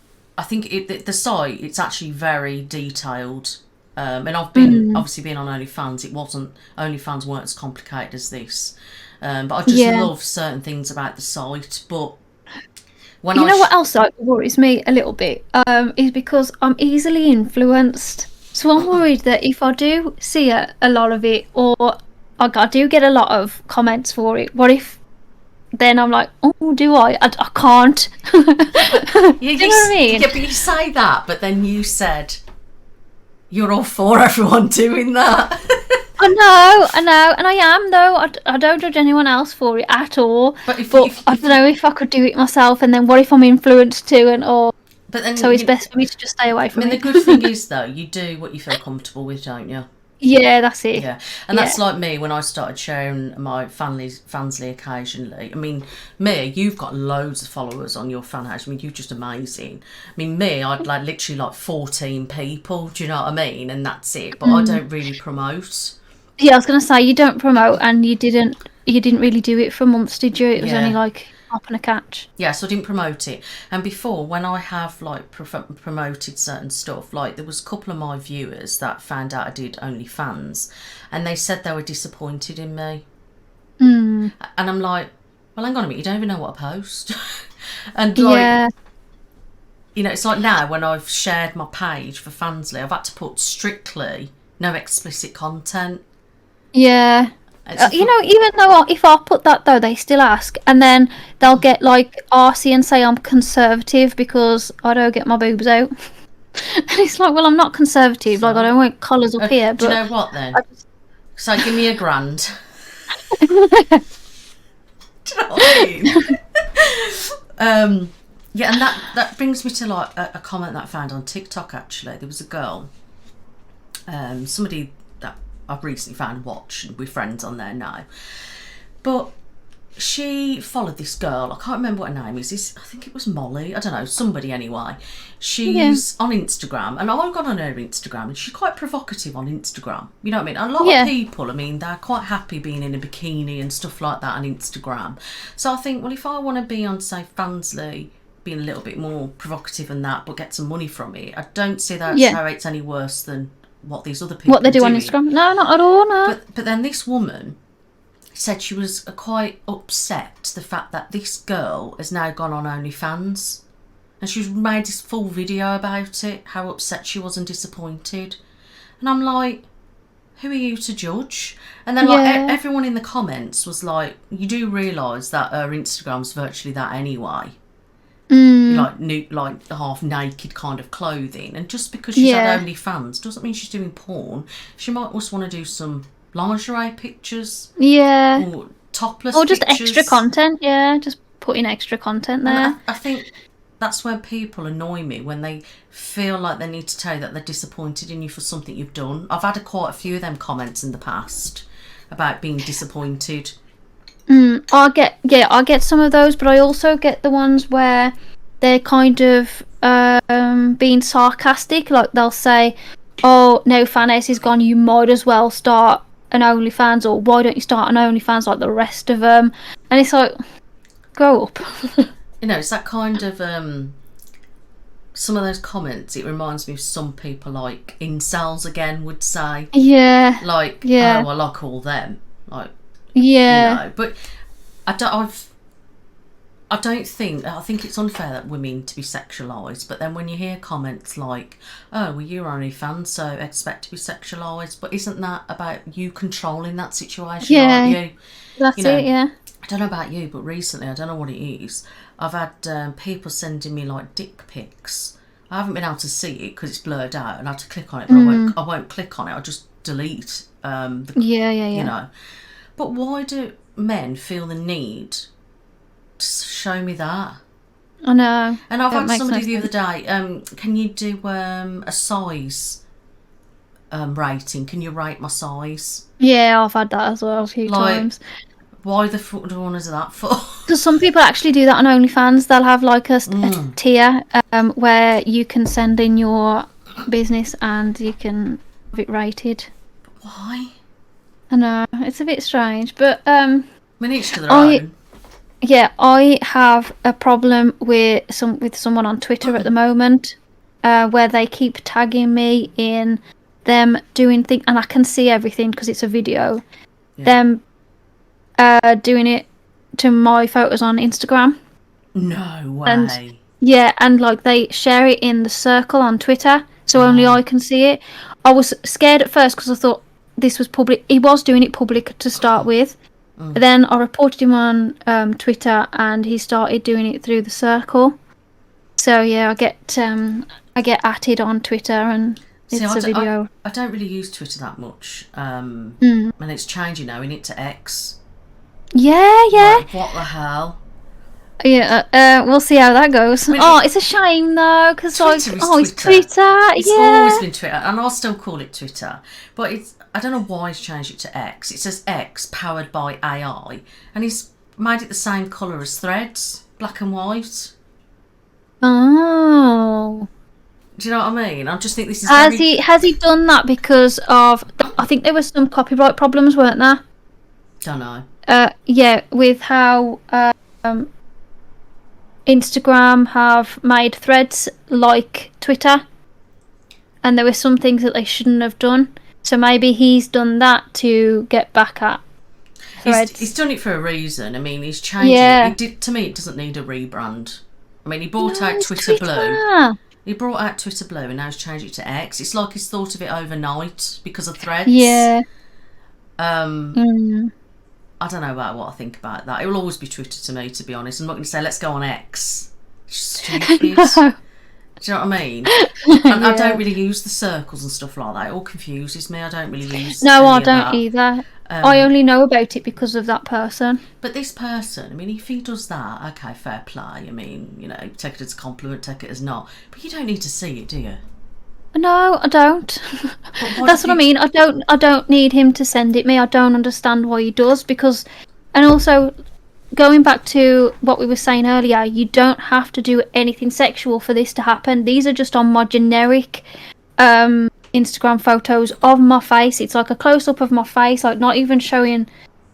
think the site, it's actually very detailed. And I've been obviously been on OnlyFans. OnlyFans weren't as complicated as this. But I just love certain things about the site. But when you know what else like worries me a little bit is because I'm easily influenced. So I'm worried that if I do see a lot of it, or I do get a lot of comments for it, what if then I'm like, oh, do I can't. Do you know what I mean? Yeah, but you say that, but then you said you're all for everyone doing that. I know, and I am though. I don't judge anyone else for it at all. But I don't know if I could do it myself, and then what if I'm influenced too, so it's best for me to just stay away from it. I mean, the good thing is though, you do what you feel comfortable with, don't you? Yeah, that's it. Yeah, and that's like me when I started sharing my Fansly occasionally. I mean, you've got loads of followers on your fan page. I mean, you're just amazing. I mean, I'd like literally like 14 people. Do you know what I mean? And that's it. But I don't really promote. Yeah, I was gonna say you don't promote, and you didn't really do it for months, did you? It was only like up and a catch. Yeah, so I didn't promote it. And before, when I have like promoted certain stuff, like there was a couple of my viewers that found out I did OnlyFans, and they said they were disappointed in me. And I'm like, well, hang on a minute, you don't even know what I post. And like, you know, it's like now when I've shared my page for Fansly, I've had to put strictly no explicit content. Yeah. You know, even though if I put that though, they still ask, and then they'll get like arsey and say I'm conservative because I don't get my boobs out. And it's like, well, I'm not conservative. Like I don't want collars up here. But do you know what then? So give me £1,000. Do you know what I mean? Yeah, and that brings me to like a comment that I found on TikTok. Actually, there was a girl, somebody that I've recently found watch, and we're friends on there now. But she followed this girl. I can't remember what her name is. I think it was Molly. I don't know, somebody anyway. She's on Instagram, and I've gone on her Instagram, and she's quite provocative on Instagram. You know what I mean? A lot of people, I mean, they're quite happy being in a bikini and stuff like that on Instagram. So I think, well, if I want to be on, say, Fansly, being a little bit more provocative and that, but get some money from it, I don't see that how it's any worse than what these other people what they do on Instagram. No, not at all. No. But then this woman said she was quite upset the fact that this girl has now gone on Onlyfans, and she's made this full video about it, how upset she was and disappointed. And I'm like, who are you to judge? And then like everyone in the comments was like, you do realise that her Instagram's virtually that anyway. Like half naked kind of clothing, and just because she's had OnlyFans doesn't mean she's doing porn. She might also want to do some lingerie pictures, or topless or just pictures. Extra content. Just put in extra content there. And I think that's when people annoy me, when they feel like they need to tell you that they're disappointed in you for something you've done. I've had quite a few of them comments in the past about being disappointed. I get some of those, but I also get the ones where they're kind of being sarcastic. Like they'll say, "Oh, no, Fanes is gone. You might as well start an OnlyFans," or "Why don't you start an OnlyFans like the rest of them?" And it's like, grow up. You know, it's that kind of some of those comments. It reminds me of some people, like incels again would say. Like, oh, I like all them. Like, you know, but I think it's unfair that women to be sexualised, but then when you hear comments like, oh, well, you're OnlyFans, so expect to be sexualised, but isn't that about you controlling that situation, aren't you? That's you know, it, yeah. I don't know about you, but recently, I don't know what it is, I've had people sending me like dick pics. I haven't been able to see it because it's blurred out, and I had to click on it, but I won't click on it, I'll just delete you know. But why do men feel the need to show me that? I know. And I've had somebody the other day, can you do a size rating? Can you rate my size? Yeah, I've had that as well a few times. Why the fuck do I want to do that for? Because some people actually do that on OnlyFans. They'll have like a tier where you can send in your business and you can have it rated. But why? I know, it's a bit strange, but each to their own. Yeah, I have a problem with someone on Twitter at the moment, where they keep tagging me in them doing things, and I can see everything because it's a video. Them doing it to my photos on Instagram. No way. And like they share it in the circle on Twitter, so only I can see it. I was scared at first because I thought this was public. He was doing it public to start with. Then I reported him on Twitter, and he started doing it through the circle. So yeah, I get atted on Twitter, and it's a video. I don't really use Twitter that much, and it's changing now, isn't it, to X? Yeah. Like, what the hell? Yeah, we'll see how that goes. It's a shame though, because it's Twitter. It's always been Twitter, and I'll still call it Twitter, but I don't know why he's changed it to X. It says X, powered by AI, and he's made it the same colour as Threads, black and white. Oh. Do you know what I mean? I just think this is. Has he done that because of? I think there were some copyright problems, weren't there? Don't know. With how Instagram have made Threads like Twitter, and there were some things that they shouldn't have done. So maybe he's done that to get back at Threads. He's done it for a reason. I mean, he's changed it. To me, it doesn't need a rebrand. I mean, he brought out Twitter Blue. He brought out Twitter Blue, and now he's changed it to X. It's like he's thought of it overnight because of Threads. Yeah. I don't know about what I think about that. It will always be Twitter to me, to be honest. I'm not going to say let's go on X. It's stupid. No. Do you know what I mean? And I don't really use the circles and stuff like that. It all confuses me. I don't really use. No, I don't either. I only know about it because of that person. But this person, I mean, if he does that, okay, fair play. I mean, you know, take it as a compliment, take it as not. But you don't need to see it, do you? No, I don't. That's what I mean. I don't need him to send it me. I don't understand why he does, because, and also, going back to what we were saying earlier, you don't have to do anything sexual for this to happen. These are just on my generic Instagram photos of my face. It's like a close-up of my face, like not even showing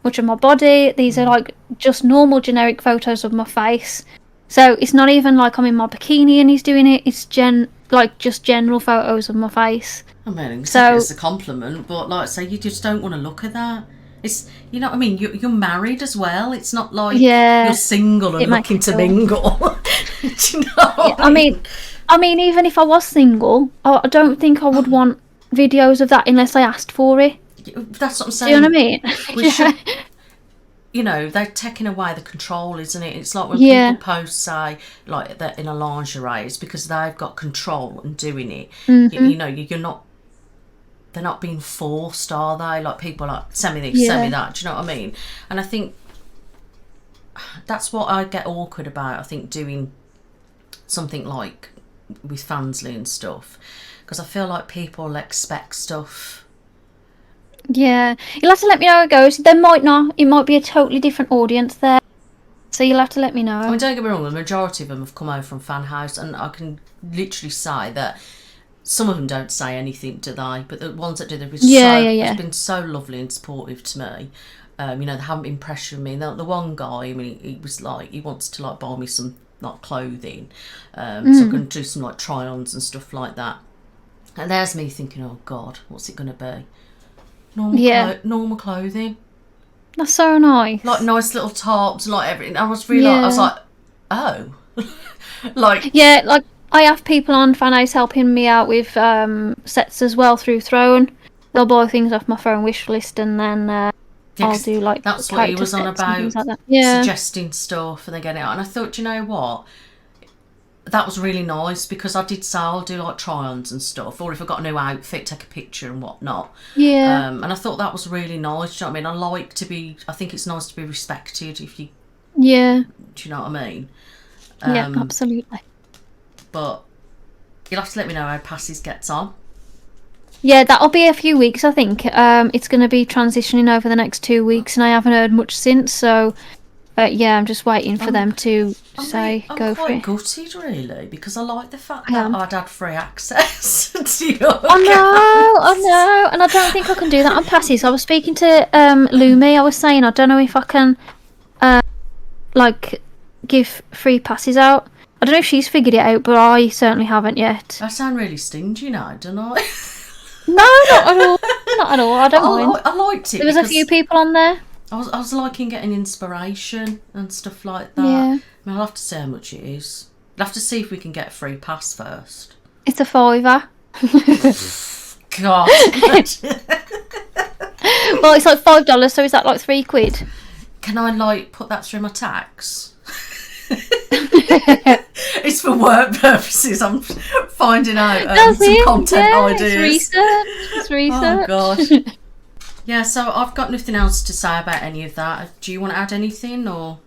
much of my body. These are like just normal generic photos of my face. So it's not even like I'm in my bikini and he's doing it. It's just general photos of my face. I mean, it's a compliment, but like I say, you just don't want to look at that. It's, you know what I mean? You're married as well. It's not like you're single and looking to mingle. Do you know what I mean? I mean, even if I was single, I don't think I would want videos of that unless I asked for it. That's what I'm saying. Do you know what I mean? We should, you know, they're taking away the control, isn't it? It's like when people post, say, like they're in a lingerie, it's because they've got control and doing it. You know, you're not. They're not being forced, are they? Like people like, send me this, send me that. Do you know what I mean? And I think that's what I get awkward about. I think doing something like with Fansly and stuff, because I feel like people expect stuff. Yeah, you'll have to let me know how it goes. There might not. It might be a totally different audience there. So you'll have to let me know. I mean, don't get me wrong, the majority of them have come over from Fan House, and I can literally say that some of them don't say anything, do they? But the ones that do, they've been been so lovely and supportive to me. You know, they haven't been pressuring me. The one guy, I mean, he was like, he wants to like buy me some like clothing, so I can do some like try-ons and stuff like that. And there's me thinking, oh God, what's it going to be? Normal clothing. That's so nice. Like nice little tops, like everything. I was really, I was like, oh, like like. I have people on Fan House helping me out with sets as well through Throne. They'll buy things off my phone wish list, and then I'll do like that's what he was on about, like suggesting stuff and then getting it out. And I thought, you know what, that was really nice, because I did say I'll do like try-ons and stuff, or if I got a new outfit, take a picture and whatnot. And I thought that was really nice. Do you know what I mean? I think it's nice to be respected if you. Do you know what I mean? Yeah, absolutely. But you'll have to let me know how Passes gets on. Yeah, that'll be a few weeks, I think. It's going to be transitioning over the next 2 weeks, and I haven't heard much since, so I'm just waiting for them to say go for it. I'm quite gutted, really, because I like the fact that I'd had free access to your I know, and I don't think I can do that on Passes. I was speaking to Lumi, I was saying I don't know if I can give free passes out. I don't know if she's figured it out, but I certainly haven't yet. I sound really stingy now, don't I? No, not at all. Not at all. I don't mind. I liked it. There was a few people on there. I was liking getting inspiration and stuff like that. Yeah. I mean, I'll have to see how much it is. I'll have to see if we can get a free pass first. It's a $5. God. Well, it's like $5, so is that like £3? Can I like put that through my tax? It's for work purposes. I'm finding out some content ideas. It's research. Oh God. Yeah, so I've got nothing else to say about any of that. Do you want to add anything, or?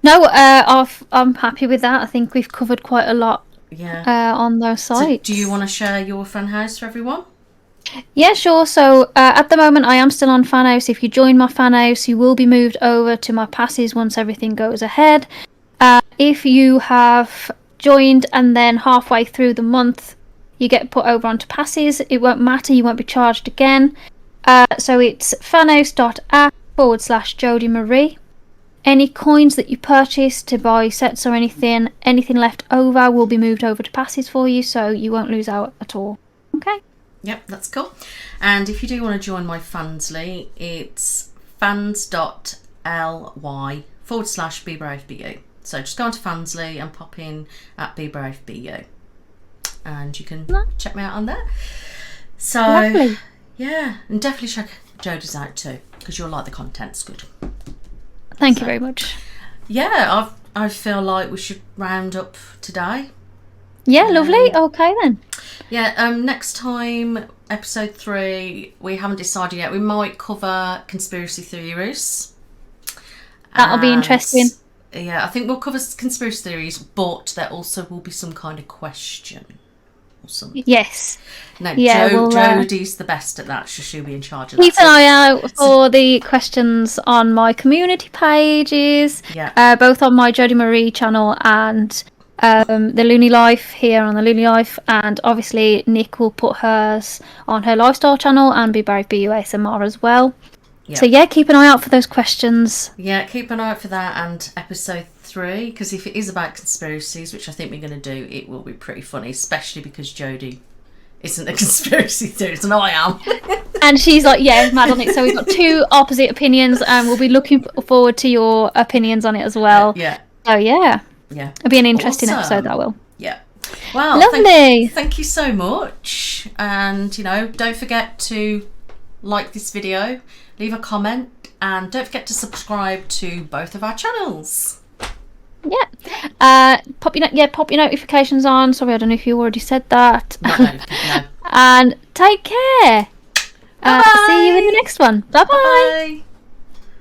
No, I'm happy with that. I think we've covered quite a lot. On those sites. So do you want to share your Fan House for everyone? Yeah, sure. So at the moment, I am still on Fan House. If you join my Fan House, you will be moved over to my passes once everything goes ahead. If you have joined and then halfway through the month you get put over onto passes, it won't matter, you won't be charged again. So it's fanhouse.app/Jodie Marie. Any coins that you purchase to buy sets or anything left over will be moved over to passes for you, so you won't lose out at all. Okay? Yep, that's cool. And if you do want to join my Fansly, it's fans.ly/BeBraveBU. So just go onto Fansly and pop in at BeBraveBU, and you can check me out on there. So lovely. Yeah, and definitely check Jodie's out too, because you'll like the content. It's good. Thank you very much. Yeah, I feel like we should round up today. Yeah, lovely. Okay then. Yeah, next time, episode 3, we haven't decided yet. We might cover conspiracy theories. That'll be interesting. Yeah, I think we'll cover conspiracy theories, but there also will be some kind of question or something. Yes. No, Yeah, Jodie's the best at that, so she'll be in charge of that. Keep an eye out for the questions on my community pages, both on my Jodie Marie channel and the Looney Life here on the Looney Life, and obviously Nick will put hers on her lifestyle channel and Be Brave BU ASMR as well. Yep. So yeah, keep an eye out for those questions. Yeah, keep an eye out for that and episode 3, because if it is about conspiracies, which I think we're going to do, it will be pretty funny, especially because Jodie isn't a conspiracy theorist, and I am. And she's like, yeah, mad on it. So we've got 2 opposite opinions, and we'll be looking forward to your opinions on it as well. Yeah. So yeah. Yeah. It'll be an interesting episode, that will. Yeah. Well, lovely. Thank you so much. And, you know, don't forget to like this video, leave a comment, and don't forget to subscribe to both of our channels. Yeah. Pop your notifications on. Sorry, I don't know if you already said that. No. And take care. See you in the next one. Bye-bye. Bye.